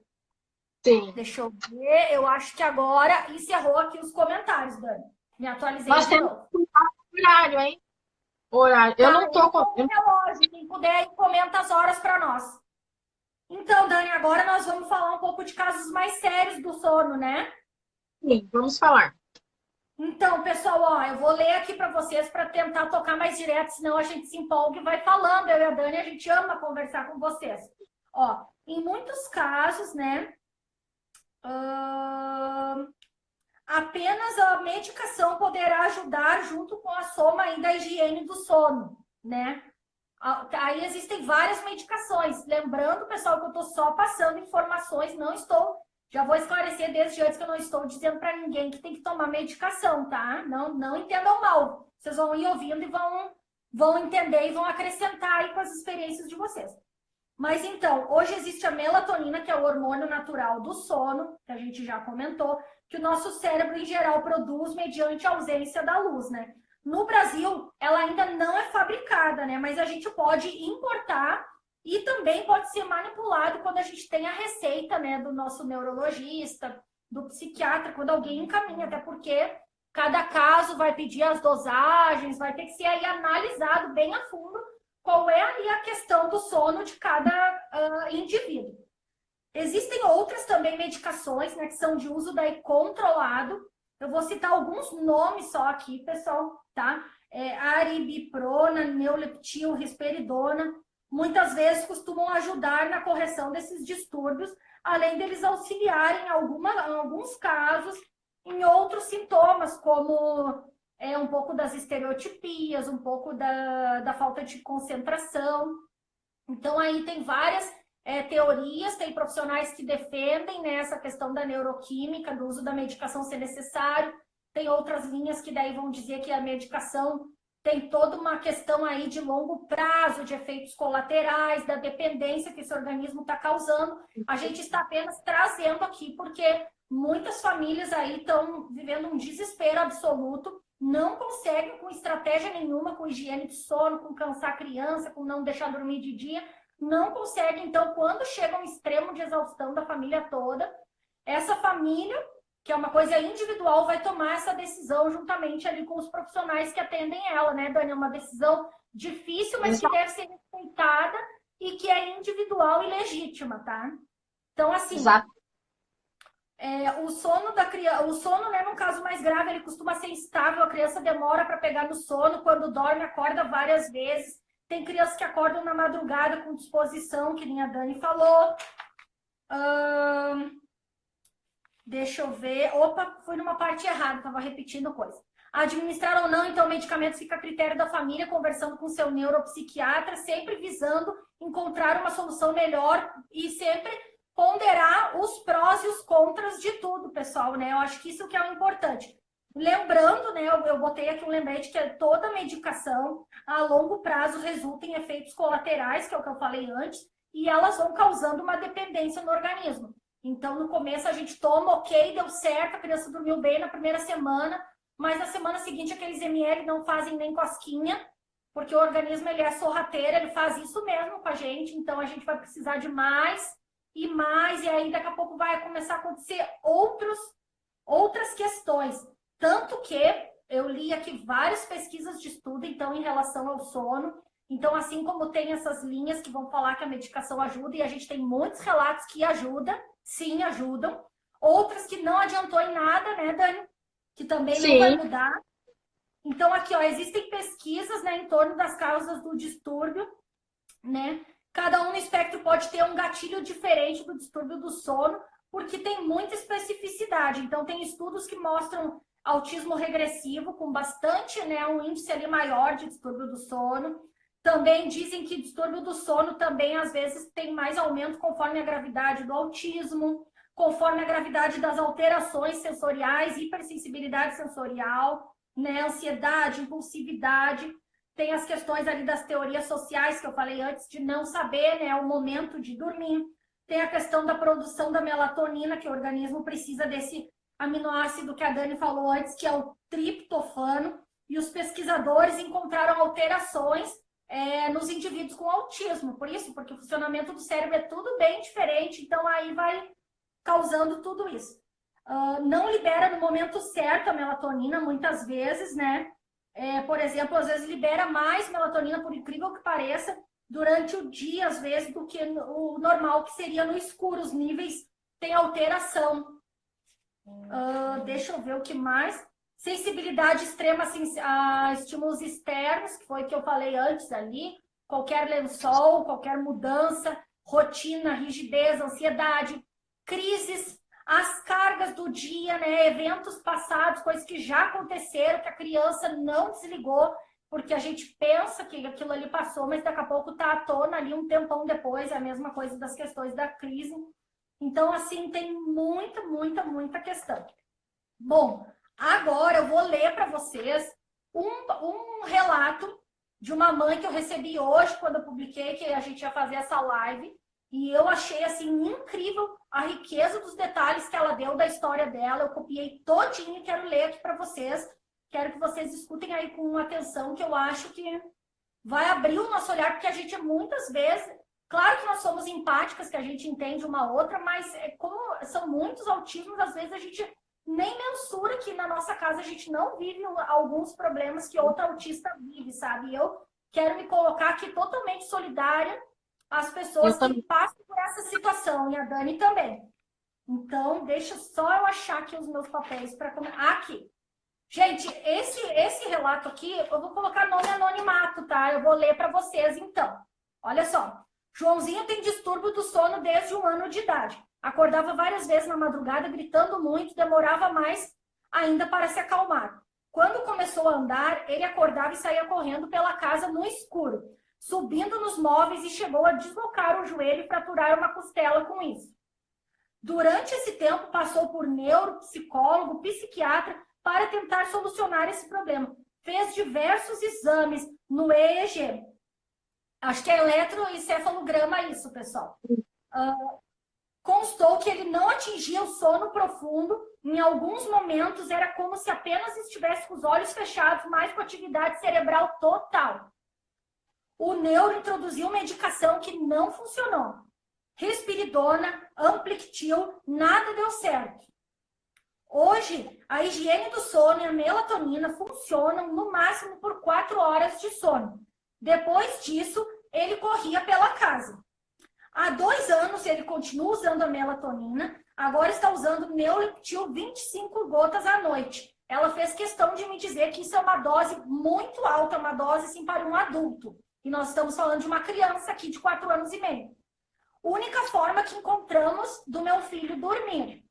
Sim. Deixa eu ver, eu acho que agora encerrou aqui os comentários, Dani. Me atualizei Nós de temos novo. horário, hein? Horário. Eu não tô com relógio, quem puder, comenta as horas para nós. Então, Dani, agora nós vamos falar um pouco de casos mais sérios do sono, né? Sim, vamos falar. Então, pessoal, ó, eu vou ler aqui para vocês para tentar tocar mais direto, senão a gente se empolga e vai falando. Eu e a Dani, a gente ama conversar com vocês. Ó, em muitos casos, né, apenas a medicação poderá ajudar junto com a soma aí da higiene do sono, né? Aí existem várias medicações. Lembrando, pessoal, que eu estou só passando informações, não estou... Já vou esclarecer desde antes que eu não estou dizendo para ninguém que tem que tomar medicação, tá? Não entendam mal. Vocês vão ir ouvindo e vão entender e vão acrescentar aí com as experiências de vocês. Mas então, hoje existe a melatonina, que é o hormônio natural do sono, que a gente já comentou, que o nosso cérebro, em geral, produz mediante a ausência da luz, né? No Brasil, ela ainda não é fabricada, né? Mas a gente pode importar e também pode ser manipulado quando a gente tem a receita, né, do nosso neurologista, do psiquiatra, quando alguém encaminha, até porque cada caso vai pedir as dosagens, vai ter que ser aí analisado bem a fundo qual é aí a questão do sono de cada indivíduo. Existem outras também medicações, né, que são de uso daí controlado. Eu vou citar alguns nomes só aqui, pessoal, tá? Aribiprona, neuleptil, risperidona. Muitas vezes costumam ajudar na correção desses distúrbios, além deles auxiliarem em alguns casos em outros sintomas, como um pouco das estereotipias, um pouco da falta de concentração. Então, aí tem várias teorias, tem profissionais que defendem, né, essa questão da neuroquímica, do uso da medicação ser necessário. Tem outras linhas que daí vão dizer que a medicação tem toda uma questão aí de longo prazo, de efeitos colaterais, da dependência que esse organismo está causando. A gente está apenas trazendo aqui, porque muitas famílias aí estão vivendo um desespero absoluto, não conseguem com estratégia nenhuma, com higiene de sono, com cansar a criança, com não deixar dormir de dia, não conseguem. Então, quando chega um extremo de exaustão da família toda, essa família, que é uma coisa individual, vai tomar essa decisão juntamente ali com os profissionais que atendem ela, né, Dani? É uma decisão difícil, mas que deve ser respeitada e que é individual e legítima, tá? Então, assim, o sono da criança, o sono, né, num caso mais grave, ele costuma ser instável, a criança demora para pegar no sono, quando dorme, acorda várias vezes. Tem crianças que acordam na madrugada com disposição, que nem a Dani falou. Deixa eu ver. Opa, fui numa parte errada, estava repetindo coisa. Administrar ou não, então, o medicamento fica a critério da família, conversando com seu neuropsiquiatra, sempre visando encontrar uma solução melhor e sempre ponderar os prós e os contras de tudo, pessoal, né? Eu acho que isso que é o importante. Lembrando, né, eu botei aqui um lembrete que toda medicação a longo prazo resulta em efeitos colaterais, que é o que eu falei antes, e elas vão causando uma dependência no organismo. Então, no começo a gente toma, ok, deu certo, a criança dormiu bem na primeira semana, mas na semana seguinte aqueles ml não fazem nem cosquinha, porque o organismo ele é sorrateiro, ele faz isso mesmo com a gente, então a gente vai precisar de mais, e aí daqui a pouco vai começar a acontecer outras questões. Tanto que eu li aqui várias pesquisas de estudo, então, em relação ao sono. Então, assim como tem essas linhas que vão falar que a medicação ajuda, e a gente tem muitos relatos que ajudam, sim, ajudam. Outras que não adiantou em nada, né, Dani? Que também não vai mudar. Então, aqui, ó, existem pesquisas, né, em torno das causas do distúrbio, né? Cada um no espectro pode ter um gatilho diferente do distúrbio do sono, porque tem muita especificidade. Então, tem estudos que mostram autismo regressivo, com bastante, né, um índice ali maior de distúrbio do sono. Também dizem que distúrbio do sono também, às vezes, tem mais aumento conforme a gravidade do autismo, conforme a gravidade das alterações sensoriais, hipersensibilidade sensorial, né, ansiedade, impulsividade. Tem as questões ali das teorias sociais que eu falei antes, de não saber, né, o momento de dormir. Tem a questão da produção da melatonina, que o organismo precisa desse aminoácido que a Dani falou antes, que é o triptofano, e os pesquisadores encontraram alterações nos indivíduos com autismo. Por isso, porque o funcionamento do cérebro é tudo bem diferente, então aí vai causando tudo isso. Não libera no momento certo a melatonina, muitas vezes, né? Por exemplo, às vezes libera mais melatonina, por incrível que pareça, durante o dia, às vezes, do que o normal, que seria no escuro. Os níveis têm alteração. Deixa eu ver o que mais. Sensibilidade extrema a estímulos externos, que foi o que eu falei antes ali. Qualquer lençol, qualquer mudança, rotina, rigidez, ansiedade, crises, as cargas do dia, né? Eventos passados, coisas que já aconteceram, que a criança não desligou, porque a gente pensa que aquilo ali passou, mas daqui a pouco tá à tona ali um tempão depois, é a mesma coisa das questões da crise. Então, assim, tem muita questão. Bom, agora eu vou ler para vocês um relato de uma mãe que eu recebi hoje, quando eu publiquei que a gente ia fazer essa live, e eu achei, assim, incrível a riqueza dos detalhes que ela deu da história dela. Eu copiei todinho e quero ler aqui para vocês. Quero que vocês escutem aí com atenção, que eu acho que vai abrir o nosso olhar, porque a gente muitas vezes... Claro que nós somos empáticas, que a gente entende uma outra, mas como são muitos autismos, às vezes a gente nem mensura que na nossa casa a gente não vive alguns problemas que outro autista vive, sabe? Eu quero me colocar aqui totalmente solidária às pessoas que passam por essa situação, e a Dani também. Então, deixa só eu achar aqui os meus papéis para começar. Aqui. Gente, esse relato aqui, eu vou colocar nome anonimato, tá? Eu vou ler para vocês, então. Olha só. Joãozinho tem distúrbio do sono desde 1 ano de idade. Acordava várias vezes na madrugada, gritando muito, demorava mais ainda para se acalmar. Quando começou a andar, ele acordava e saía correndo pela casa no escuro, subindo nos móveis, e chegou a deslocar o joelho e fraturar uma costela com isso. Durante esse tempo, passou por neuropsicólogo, psiquiatra, para tentar solucionar esse problema. Fez diversos exames no EEG. Acho que é eletroencefalograma isso, pessoal. Constou que ele não atingia o sono profundo. Em alguns momentos, era como se apenas estivesse com os olhos fechados, mas com atividade cerebral total. O neuro introduziu medicação que não funcionou. Risperidona, Amplictil, nada deu certo. Hoje, a higiene do sono e a melatonina funcionam no máximo por 4 horas de sono. Depois disso, ele corria pela casa. Há 2 anos, ele continua usando a melatonina. Agora está usando Neuleptil 25 gotas à noite. Ela fez questão de me dizer que isso é uma dose muito alta, uma dose assim, para um adulto. E nós estamos falando de uma criança aqui de 4 anos e meio. Única forma que encontramos do meu filho dormir.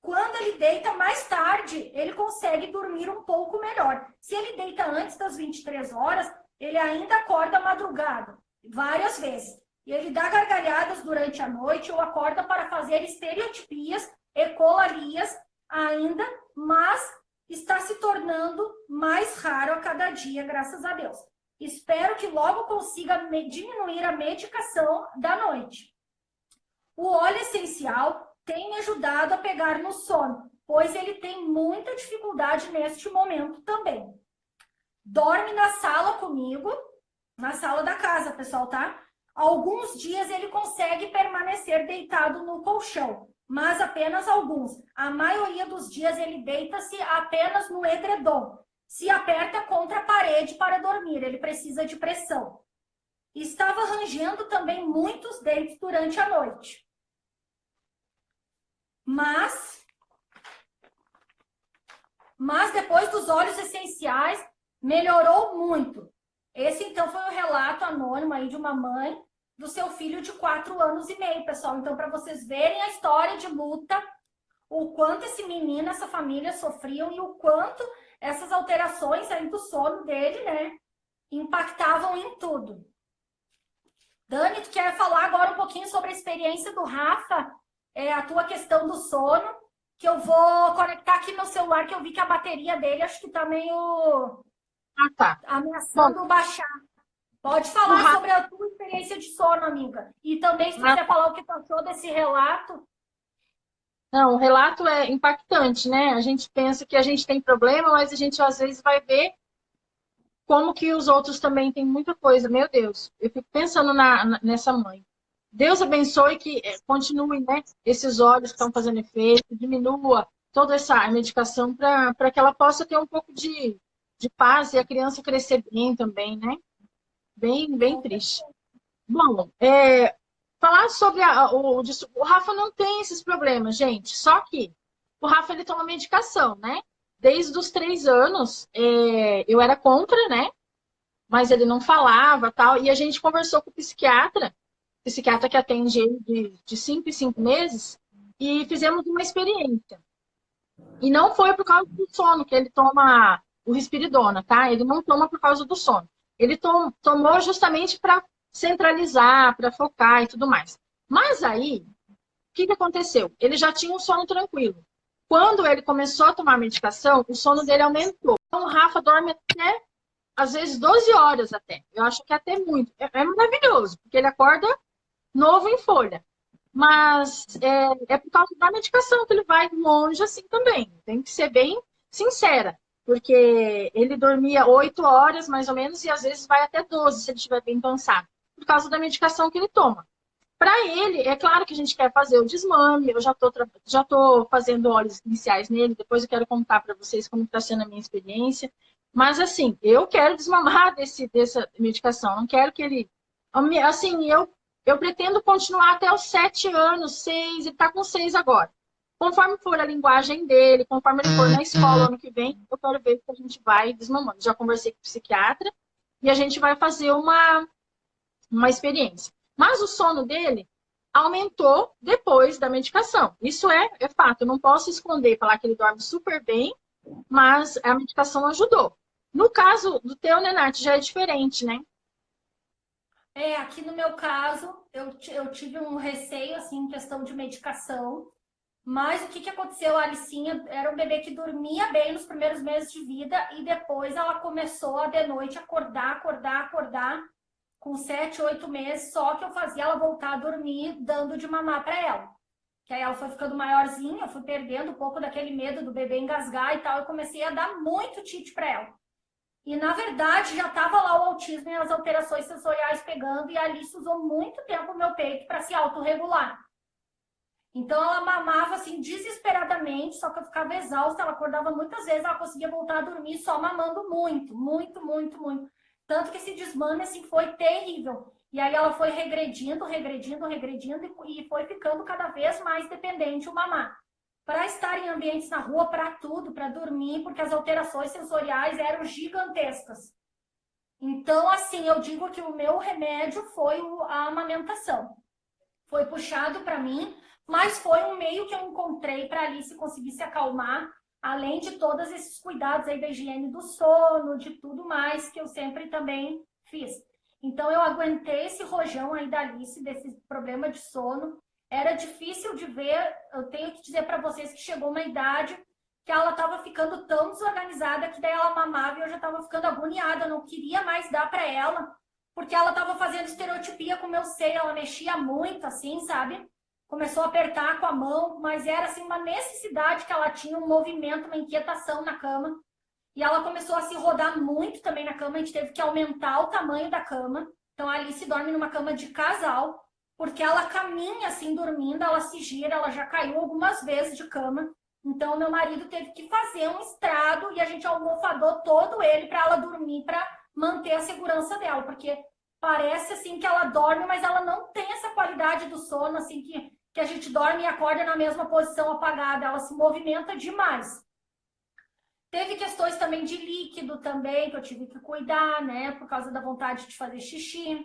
Quando ele deita mais tarde, ele consegue dormir um pouco melhor. Se ele deita antes das 23 horas, ele ainda acorda madrugada, várias vezes. E ele dá gargalhadas durante a noite ou acorda para fazer estereotipias, ecolalias ainda, mas está se tornando mais raro a cada dia, graças a Deus. Espero que logo consiga diminuir a medicação da noite. O óleo essencial tem me ajudado a pegar no sono. pois ele tem muita dificuldade neste momento também. Dorme na sala comigo, na sala da casa, pessoal, tá? Alguns dias ele consegue permanecer deitado no colchão, mas apenas alguns. A maioria dos dias ele deita-se apenas no edredom. Se aperta contra a parede para dormir, ele precisa de pressão. Estava rangendo também muitos dentes durante a noite. Mas depois dos óleos essenciais, melhorou muito. Esse, então, foi o relato anônimo aí de uma mãe do seu filho de 4 anos e meio, pessoal. Então, para vocês verem a história de luta, o quanto esse menino, essa família sofriam e o quanto essas alterações aí do sono dele, né, impactavam em tudo. Dani, tu quer falar agora um pouquinho sobre a experiência do Rafa? A tua questão do sono, que eu vou conectar aqui no celular, que eu vi que a bateria dele acho que tá meio Tá. ameaçando baixar. Pode falar sobre a tua experiência de sono, amiga. E também, se tu quiser falar o que tu achou desse relato. Não, o relato é impactante, né? A gente pensa que a gente tem problema, mas a gente às vezes vai ver como que os outros também têm muita coisa. Meu Deus, eu fico pensando nessa mãe. Deus abençoe que continue, né? Esses olhos que estão fazendo efeito, diminua toda essa medicação para que ela possa ter um pouco de paz e a criança crescer bem também, né? Bem triste. Bom, falar sobre o Rafa não tem esses problemas, gente. Só que o Rafa ele toma medicação, né? Desde os 3 anos, eu era contra, né? Mas ele não falava, tal. E a gente conversou com o psiquiatra que atende ele de 5 em 5 meses, e fizemos uma experiência. E não foi por causa do sono que ele toma o risperidona, tá? Ele não toma por causa do sono. Ele tomou justamente para centralizar, para focar e tudo mais. Mas aí, o que aconteceu? Ele já tinha um sono tranquilo. Quando ele começou a tomar medicação, o sono dele aumentou. Então, o Rafa dorme até, às vezes, 12 horas até. Eu acho que até muito. É maravilhoso, porque ele acorda novo em folha. Mas é por causa da medicação que ele vai longe assim também. Tem que ser bem sincera. Porque ele dormia 8 horas, mais ou menos, e às vezes vai até 12, se ele estiver bem cansado. Por causa da medicação que ele toma. Para ele, é claro que a gente quer fazer o desmame. Eu já tô fazendo óleos iniciais nele. Depois eu quero contar para vocês como está sendo a minha experiência. Mas, assim, eu quero desmamar dessa medicação. Não quero que ele... Assim, eu pretendo continuar até os 7 anos, 6, ele está com 6 agora. Conforme for a linguagem dele, conforme ele for na escola ano que vem, eu quero ver se a gente vai desmamando. Já conversei com o psiquiatra e a gente vai fazer uma experiência. Mas o sono dele aumentou depois da medicação. Isso é fato. Eu não posso esconder, falar que ele dorme super bem, mas a medicação ajudou. No caso do teu, Nenate, já é diferente, né? Aqui no meu caso, eu tive um receio, assim, em questão de medicação. Mas o que aconteceu? A Alicinha era um bebê que dormia bem nos primeiros meses de vida e depois ela começou a, de noite, acordar com 7, 8 meses. Só que eu fazia ela voltar a dormir dando de mamar para ela. Que aí ela foi ficando maiorzinha, eu fui perdendo um pouco daquele medo do bebê engasgar e tal. Eu comecei a dar muito tite para ela. E, na verdade, já estava lá o autismo e as alterações sensoriais pegando, e a Alice usou muito tempo o meu peito para se autorregular. Então, ela mamava, assim, desesperadamente, só que eu ficava exausta, ela acordava muitas vezes, ela conseguia voltar a dormir só mamando muito. Tanto que esse desmame, assim, foi terrível. E aí ela foi regredindo, e foi ficando cada vez mais dependente o mamar. Para estar em ambientes na rua, para tudo, para dormir, porque as alterações sensoriais eram gigantescas. Então, assim, eu digo que o meu remédio foi a amamentação. Foi puxado para mim, mas foi um meio que eu encontrei para a Alice conseguir se acalmar, além de todos esses cuidados aí da higiene do sono, de tudo mais que eu sempre também fiz. Então, eu aguentei esse rojão aí da Alice, desse problema de sono. Era difícil de ver, eu tenho que dizer para vocês que chegou uma idade que ela estava ficando tão desorganizada que daí ela mamava e eu já estava ficando agoniada, eu não queria mais dar para ela, porque ela estava fazendo estereotipia com o meu seio, ela mexia muito assim, sabe? começou a apertar com a mão, mas era assim uma necessidade que ela tinha, um movimento, uma inquietação na cama. E ela começou a se rodar muito também na cama, a gente teve que aumentar o tamanho da cama. Então a Alice dorme numa cama de casal, porque ela caminha assim dormindo, ela se gira, ela já caiu algumas vezes de cama. Então meu marido teve que fazer um estrado e a gente almofadou todo ele para ela dormir, para manter a segurança dela, porque parece assim que ela dorme, mas ela não tem essa qualidade do sono assim que a gente dorme e acorda na mesma posição apagada, ela se movimenta demais. Teve questões também de líquido também, que eu tive que cuidar, né? Por causa da vontade de fazer xixi.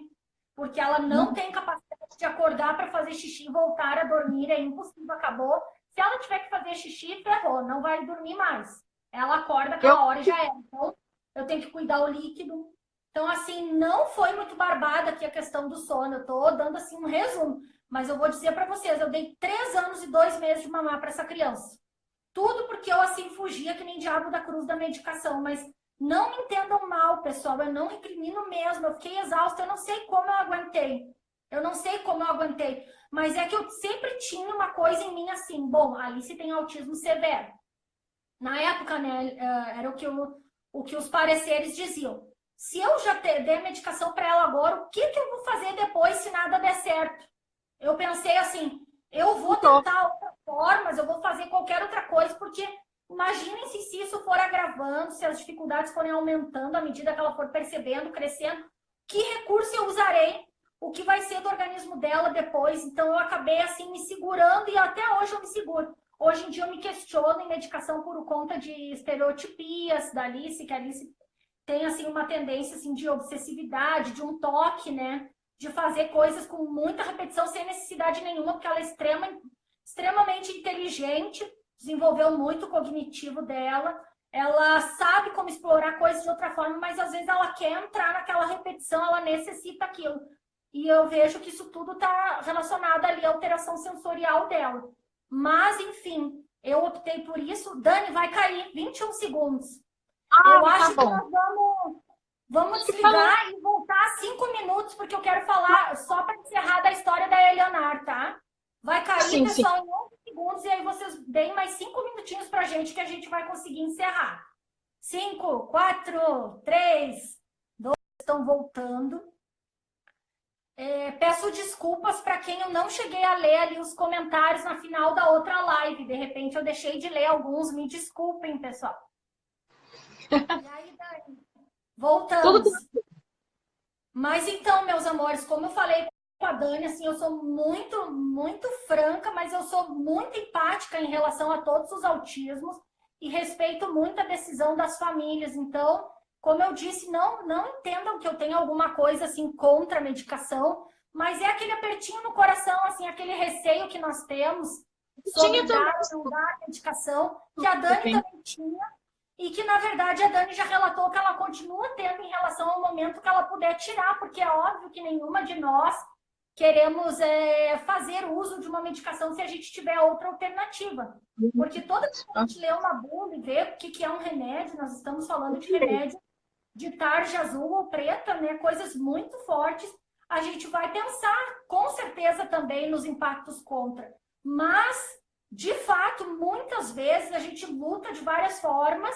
Porque ela não tem capacidade de acordar para fazer xixi e voltar a dormir. É impossível, acabou. Se ela tiver que fazer xixi, ferrou, não vai dormir mais. Ela acorda aquela hora e já é. Então, eu tenho que cuidar o líquido. Então, assim, não foi muito barbada aqui a questão do sono. Eu tô dando, assim, um resumo. Mas eu vou dizer para vocês, eu dei 3 anos e 2 meses de mamar para essa criança. Tudo porque eu, assim, fugia que nem diabo da cruz da medicação. Mas não me entendam mal, pessoal. Eu não recrimino mesmo. Eu fiquei exausta. Eu não sei como eu aguentei. Eu não sei como eu aguentei. Mas é que eu sempre tinha uma coisa em mim assim. Bom, a Alice tem autismo severo. Na época, né, era o que os pareceres diziam. Se eu já der medicação para ela agora, o que eu vou fazer depois se nada der certo? Eu pensei assim, eu vou tentar outras formas, eu vou fazer qualquer outra coisa, porque imaginem se isso for agravando, se as dificuldades forem aumentando à medida que ela for percebendo, crescendo, que recurso eu usarei? O que vai ser do organismo dela depois? Então eu acabei assim me segurando e até hoje eu me seguro. Hoje em dia eu me questiono em medicação por conta de estereotipias da Alice, que a Alice tem assim uma tendência assim de obsessividade, de um toque, né? De fazer coisas com muita repetição sem necessidade nenhuma, porque ela é extremamente inteligente, desenvolveu muito o cognitivo dela, ela sabe como explorar coisas de outra forma, mas às vezes ela quer entrar naquela repetição, ela necessita aquilo. E eu vejo que isso tudo está relacionado ali à alteração sensorial dela. Mas, enfim, eu optei por isso. Dani, vai cair 21 segundos. Eu acho que nós vamos desligar e voltar 5 minutos, porque eu quero falar só para encerrar da história da Eleonor, tá? Vai cair, pessoal, em 11 segundos, e aí vocês deem mais 5 minutinhos para a gente, que a gente vai conseguir encerrar. 5, 4, 3, 2, estão voltando. Peço desculpas para quem eu não cheguei a ler ali os comentários na final da outra live. De repente eu deixei de ler alguns, me desculpem, pessoal. E aí, Dani, voltamos. Mas então, meus amores, como eu falei com a Dani, assim, eu sou muito, muito franca, mas eu sou muito empática em relação a todos os autismos e respeito muito a decisão das famílias. Então, como eu disse, não entendam que eu tenho alguma coisa assim contra a medicação, mas é aquele apertinho no coração, assim, aquele receio que nós temos sobre dar a medicação, que a Dani também tinha, e que, na verdade, a Dani já relatou que ela continua tendo em relação ao momento que ela puder tirar, porque é óbvio que nenhuma de nós queremos fazer uso de uma medicação se a gente tiver outra alternativa. Porque toda vez que a gente lê uma bula e vê o que é um remédio, nós estamos falando de remédio de tarja azul ou preta, né? Coisas muito fortes, a gente vai pensar com certeza também nos impactos contra. Mas, de fato, muitas vezes a gente luta de várias formas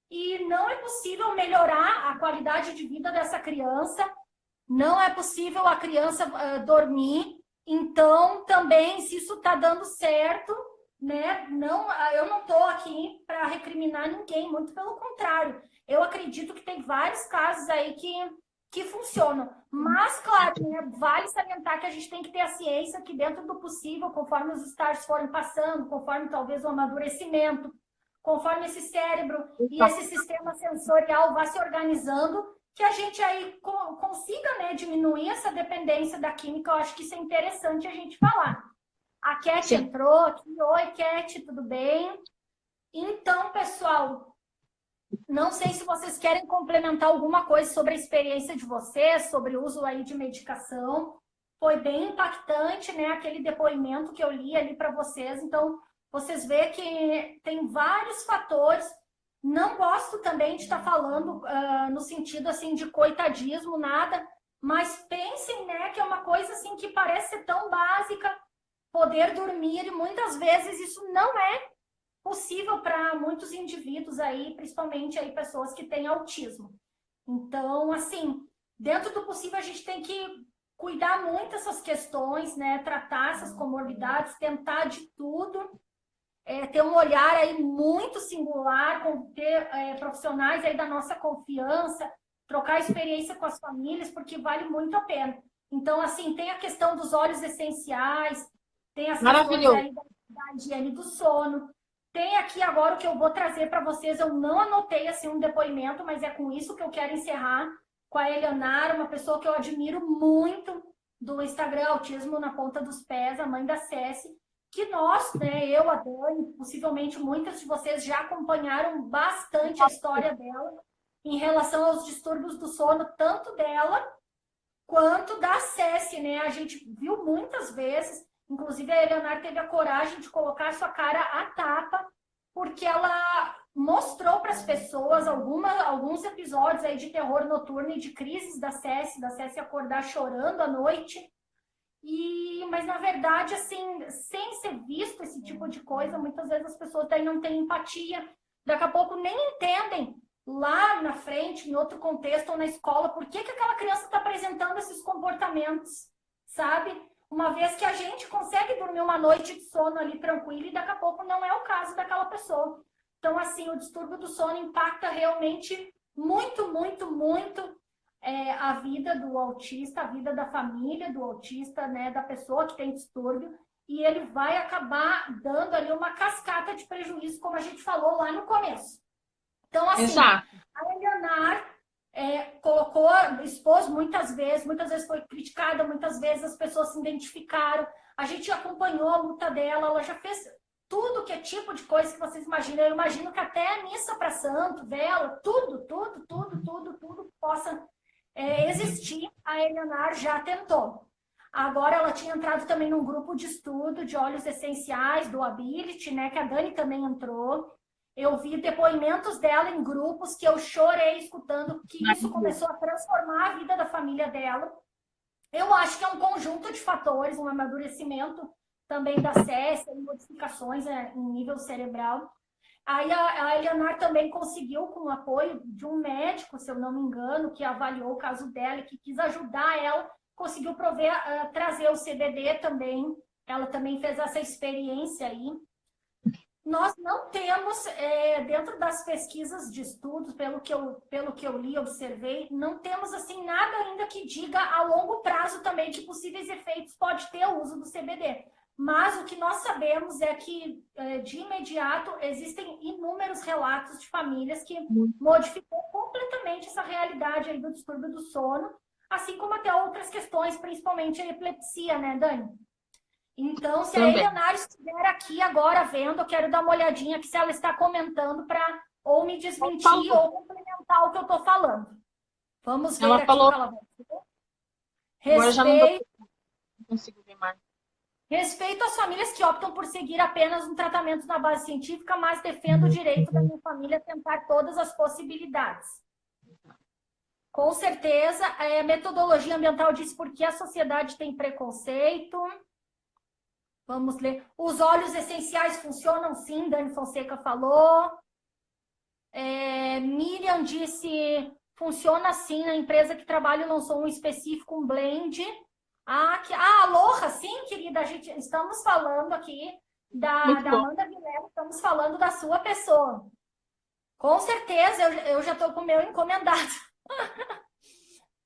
e não é possível melhorar a qualidade de vida dessa criança, não é possível a criança dormir. Então, também, se isso está dando certo, né? Eu não estou aqui para recriminar ninguém, muito pelo contrário. Eu acredito que tem vários casos aí que funcionam. Mas, claro, né, vale salientar que a gente tem que ter a ciência que dentro do possível, conforme os estágios forem passando, conforme talvez o amadurecimento, conforme esse cérebro e esse sistema sensorial vá se organizando, que a gente aí consiga, né, diminuir essa dependência da química. Eu acho que isso é interessante a gente falar. A Cat entrou aqui. Oi, Cat, tudo bem? Então, pessoal, não sei se vocês querem complementar alguma coisa sobre a experiência de vocês, sobre o uso aí de medicação. Foi bem impactante, né, aquele depoimento que eu li ali para vocês. Então, vocês veem que tem vários fatores. Não gosto também de estar falando no sentido assim de coitadismo, nada, mas pensem, né, que é uma coisa assim que parece ser tão básica, poder dormir, e muitas vezes isso não é possível para muitos indivíduos aí, principalmente aí pessoas que têm autismo. Então, assim, dentro do possível a gente tem que cuidar muito dessas questões, né? Tratar essas comorbidades, tentar de tudo, ter um olhar aí muito singular, ter profissionais aí da nossa confiança, trocar experiência com as famílias, porque vale muito a pena. Então, assim, tem a questão dos óleos essenciais, tem as questões aí da higiene do sono. Tem aqui agora o que eu vou trazer para vocês, eu não anotei assim um depoimento, mas é com isso que eu quero encerrar, com a Eleonara, uma pessoa que eu admiro muito do Instagram Autismo na Ponta dos Pés, a mãe da Ceci, que nós, né, eu, a Dani, possivelmente muitas de vocês já acompanharam bastante a história dela em relação aos distúrbios do sono, tanto dela quanto da Ceci, né? A gente viu muitas vezes, inclusive a Eleonara teve a coragem de colocar a sua cara à tapa, porque ela mostrou para as pessoas alguns episódios aí de terror noturno e de crises da Ceci acordar chorando à noite. Mas, na verdade, assim, sem ser visto esse tipo de coisa, muitas vezes as pessoas daí não têm empatia, daqui a pouco nem entendem lá na frente, em outro contexto ou na escola, por que aquela criança está apresentando esses comportamentos, sabe? Uma vez que a gente consegue dormir uma noite de sono ali tranquila e daqui a pouco não é o caso daquela pessoa. Então, assim, o distúrbio do sono impacta realmente muito, muito, muito a vida do autista, a vida da família do autista, né, da pessoa que tem distúrbio, e ele vai acabar dando ali uma cascata de prejuízo, como a gente falou lá no começo. Então, assim, Exato. a Eleonara expôs muitas vezes foi criticada, muitas vezes as pessoas se identificaram, a gente acompanhou a luta dela, ela já fez tudo que é tipo de coisa que vocês imaginam. Eu imagino que até a missa para santo, vela, tudo que possa existir, a Eleonara já tentou. Agora ela tinha entrado também num grupo de estudo de óleos essenciais do Ability, né, que a Dani também entrou. Eu vi depoimentos dela em grupos que eu chorei escutando, que isso começou a transformar a vida da família dela. Eu acho que é um conjunto de fatores, um amadurecimento também da Ceci, modificações em nível cerebral. Aí a Eleonara também conseguiu, com o apoio de um médico, se eu não me engano, que avaliou o caso dela e que quis ajudar ela, conseguiu trazer o CBD também. Ela também fez essa experiência aí. Nós não temos, dentro das pesquisas de estudos, pelo que eu li, observei, não temos assim nada ainda que diga a longo prazo também que possíveis efeitos pode ter o uso do CBD. Mas o que nós sabemos é que, de imediato, existem inúmeros relatos de famílias que modificou completamente essa realidade aí do distúrbio do sono, assim como até outras questões, principalmente a epilepsia, né, Dani? Então, se a Eleonara estiver aqui agora vendo, eu quero dar uma olhadinha aqui se ela está comentando para ou me desmentir ou complementar o que eu estou falando. Vamos ver aqui o que ela vai dizer. Agora já não consigo ver mais. Respeito às famílias que optam por seguir apenas um tratamento na base científica, mas defendo o direito da minha família a tentar todas as possibilidades. Com certeza, a metodologia ambiental diz por que a sociedade tem preconceito. Vamos ler. Os óleos essenciais funcionam sim, Dani Fonseca falou. Miriam disse, funciona sim, a empresa que trabalha lançou um específico, um blend. Aloha, sim, querida, estamos falando aqui da Amanda Vilela, estamos falando da sua pessoa. Com certeza, eu já estou com o meu encomendado.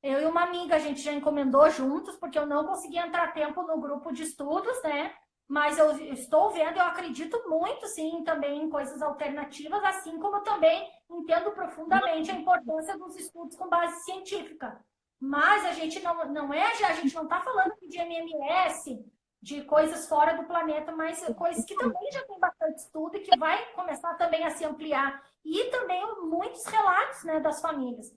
Eu e uma amiga, a gente já encomendou juntos, porque eu não consegui entrar a tempo no grupo de estudos, né? Mas eu estou vendo, eu acredito muito, sim, também em coisas alternativas, assim como também entendo profundamente a importância dos estudos com base científica. Mas a gente a gente não está falando de MMS, de coisas fora do planeta, mas coisas que também já tem bastante estudo e que vai começar também a se ampliar. E também muitos relatos, né, das famílias.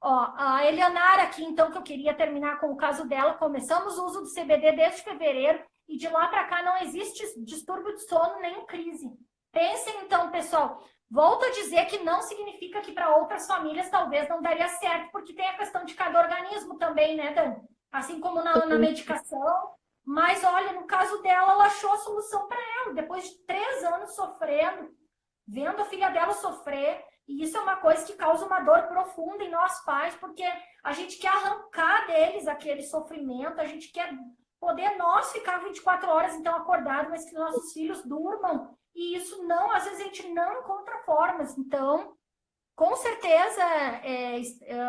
A Eleonara aqui, então, que eu queria terminar com o caso dela, começamos o uso do CBD desde fevereiro e de lá para cá não existe distúrbio de sono nem crise. Pensem, então, pessoal, volto a dizer que não significa que para outras famílias talvez não daria certo, porque tem a questão de cada organismo também, né, Dani? Assim como na medicação, Mas olha, no caso dela, ela achou a solução para ela, depois de 3 anos sofrendo, vendo a filha dela sofrer. E isso é uma coisa que causa uma dor profunda em nós pais, porque a gente quer arrancar deles aquele sofrimento, a gente quer poder nós ficar 24 horas então acordados, mas que nossos filhos durmam. E isso não, às vezes a gente não encontra formas. Então, com certeza,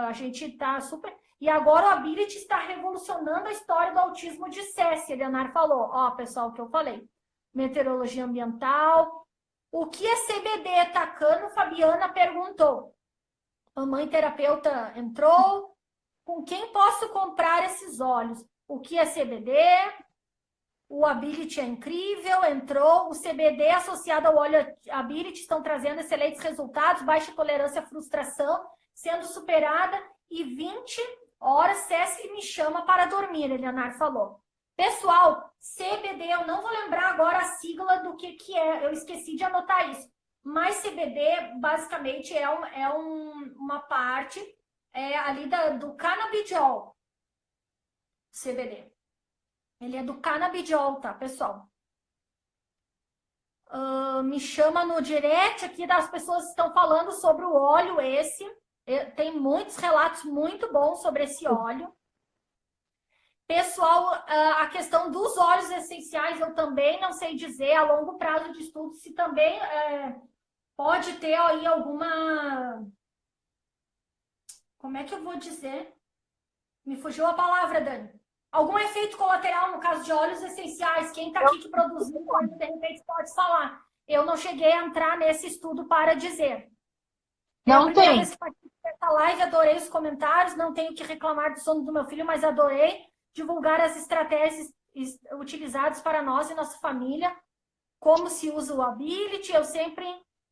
a gente está super... E agora o Ability está revolucionando a história do autismo de Cécia, Leonardo falou. Ó, pessoal, o que eu falei. Meteorologia ambiental. O que é CBD, Tacano? Fabiana perguntou. A mãe terapeuta entrou. Com quem posso comprar esses óleos? O que é CBD? O Ability é incrível, entrou. O CBD associado ao óleo Ability estão trazendo excelentes resultados, baixa tolerância à frustração, sendo superada e 20 horas Cécile me chama para dormir, Leonardo falou. Pessoal, CBD, eu não vou lembrar agora a sigla do que é, eu esqueci de anotar isso. Mas CBD, basicamente, uma parte ali do canabidiol. CBD. Ele é do canabidiol, tá, pessoal? Me chama no direct aqui das pessoas que estão falando sobre o óleo esse. Tem muitos relatos muito bons sobre esse óleo. Pessoal, a questão dos óleos essenciais eu também não sei dizer a longo prazo de estudo se também pode ter aí alguma... Como é que eu vou dizer? Me fugiu a palavra, Dani. Algum efeito colateral no caso de óleos essenciais? Quem está aqui que produziu, de repente pode falar. Eu não cheguei a entrar nesse estudo para dizer. Não tem. Vez que participei dessa live, adorei os comentários, não tenho que reclamar do sono do meu filho, mas adorei divulgar as estratégias utilizadas para nós e nossa família, como se usa o Ability. Eu sempre,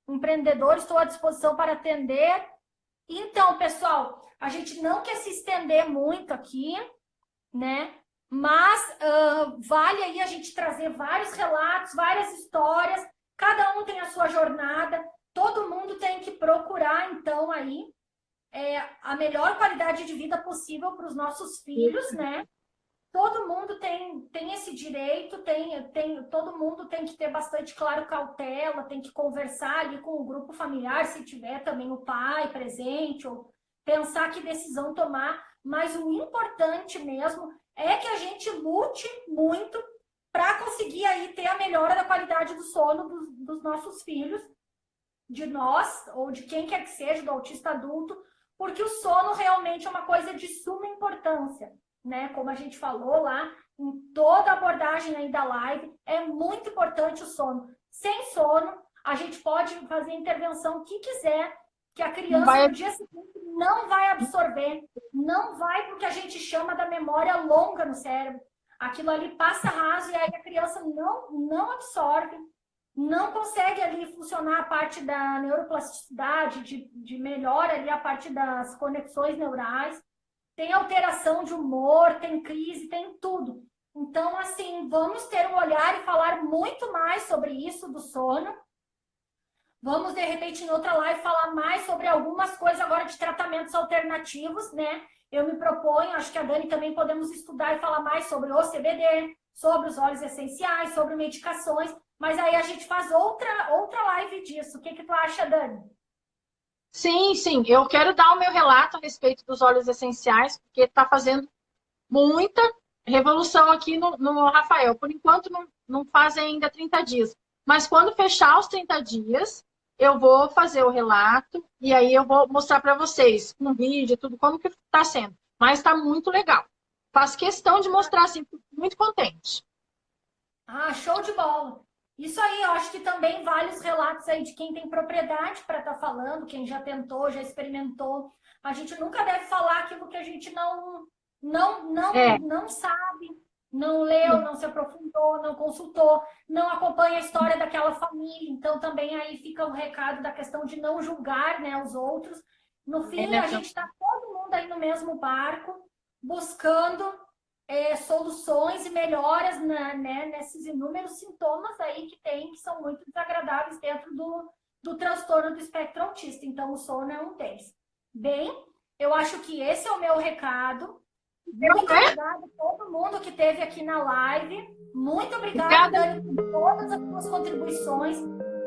empreendedor, estou à disposição para atender. Então, pessoal, a gente não quer se estender muito aqui, né? Mas vale aí a gente trazer vários relatos, várias histórias, cada um tem a sua jornada, todo mundo tem que procurar, então, aí a melhor qualidade de vida possível para os nossos filhos, né? Todo mundo tem esse direito, todo mundo tem que ter bastante, claro, cautela, tem que conversar ali com o grupo familiar, se tiver também o pai presente, ou pensar que decisão tomar. Mas o importante mesmo é que a gente lute muito para conseguir aí ter a melhora da qualidade do sono dos nossos filhos, de nós, ou de quem quer que seja, do autista adulto, porque o sono realmente é uma coisa de suma importância, né? Como a gente falou lá, em toda a abordagem aí da live, é muito importante o sono. Sem sono, a gente pode fazer a intervenção que quiser, que a criança no dia seguinte não vai absorver, não vai porque a gente chama da memória longa no cérebro. Aquilo ali passa raso e aí a criança não absorve, não consegue ali funcionar a parte da neuroplasticidade, de melhora ali a parte das conexões neurais. Tem alteração de humor, tem crise, tem tudo. Então, assim, vamos ter um olhar e falar muito mais sobre isso do sono. Vamos, de repente, em outra live, falar mais sobre algumas coisas agora de tratamentos alternativos, né? Eu me proponho, acho que a Dani também podemos estudar e falar mais sobre o CBD, sobre os óleos essenciais, sobre medicações, mas aí a gente faz outra live disso. O que tu acha, Dani? Sim, sim. Eu quero dar o meu relato a respeito dos óleos essenciais, porque está fazendo muita revolução aqui no Rafael. Por enquanto, não fazem ainda 30 dias. Mas quando fechar os 30 dias, eu vou fazer o relato e aí eu vou mostrar para vocês, com vídeo, tudo, como que está sendo. Mas está muito legal. Faço questão de mostrar, assim, muito contente. Ah, show de bola! Isso aí, eu acho que também vários relatos aí de quem tem propriedade para estar falando, quem já tentou, já experimentou. A gente nunca deve falar aquilo que a gente não sabe, não leu, não se aprofundou, não consultou, não acompanha a história daquela família. Então, também aí fica o recado da questão de não julgar, né, os outros. No fim, a gente está todo mundo aí no mesmo barco, buscando soluções e melhoras, né, nesses inúmeros sintomas aí que são muito desagradáveis dentro do transtorno do espectro autista. Então, o sono é um deles. Bem, eu acho que esse é o meu recado. Muito obrigada a todo mundo que esteve aqui na live. Muito obrigada, Dani, por todas as suas contribuições.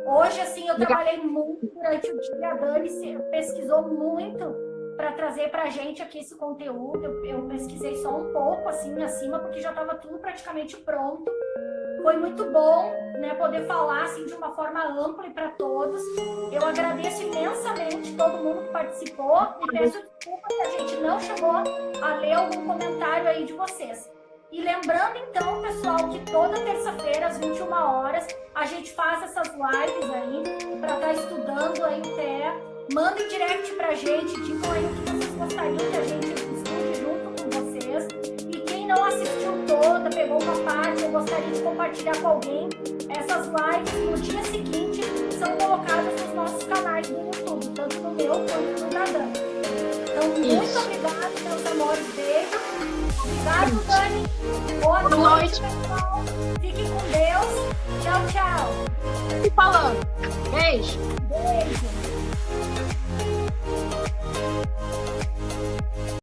Hoje, assim, eu trabalhei muito durante o dia. A Dani pesquisou muito para trazer para a gente aqui esse conteúdo. Eu pesquisei só um pouco, assim, acima, porque já estava tudo praticamente pronto. Foi muito bom, né, poder falar assim, de uma forma ampla e para todos. Eu agradeço imensamente todo mundo que participou e peço desculpa se a gente não chegou a ler algum comentário aí de vocês. E lembrando, então, pessoal, que toda terça-feira, às 21 horas, a gente faz essas lives aí para estar estudando aí o TE. Mandem direct pra gente, digam aí o que vocês gostariam que a gente estude junto com vocês. E quem não assistiu toda, pegou uma parte, eu gostaria de compartilhar com alguém, essas lives no dia seguinte são colocadas nos nossos canais do YouTube, tanto no meu quanto no da Dani. Então, muito obrigada, meus amores, beijo. Obrigado, Dani. Boa noite, pessoal. Fiquem com Deus. Tchau, tchau. E falando. Beijo. Beijo.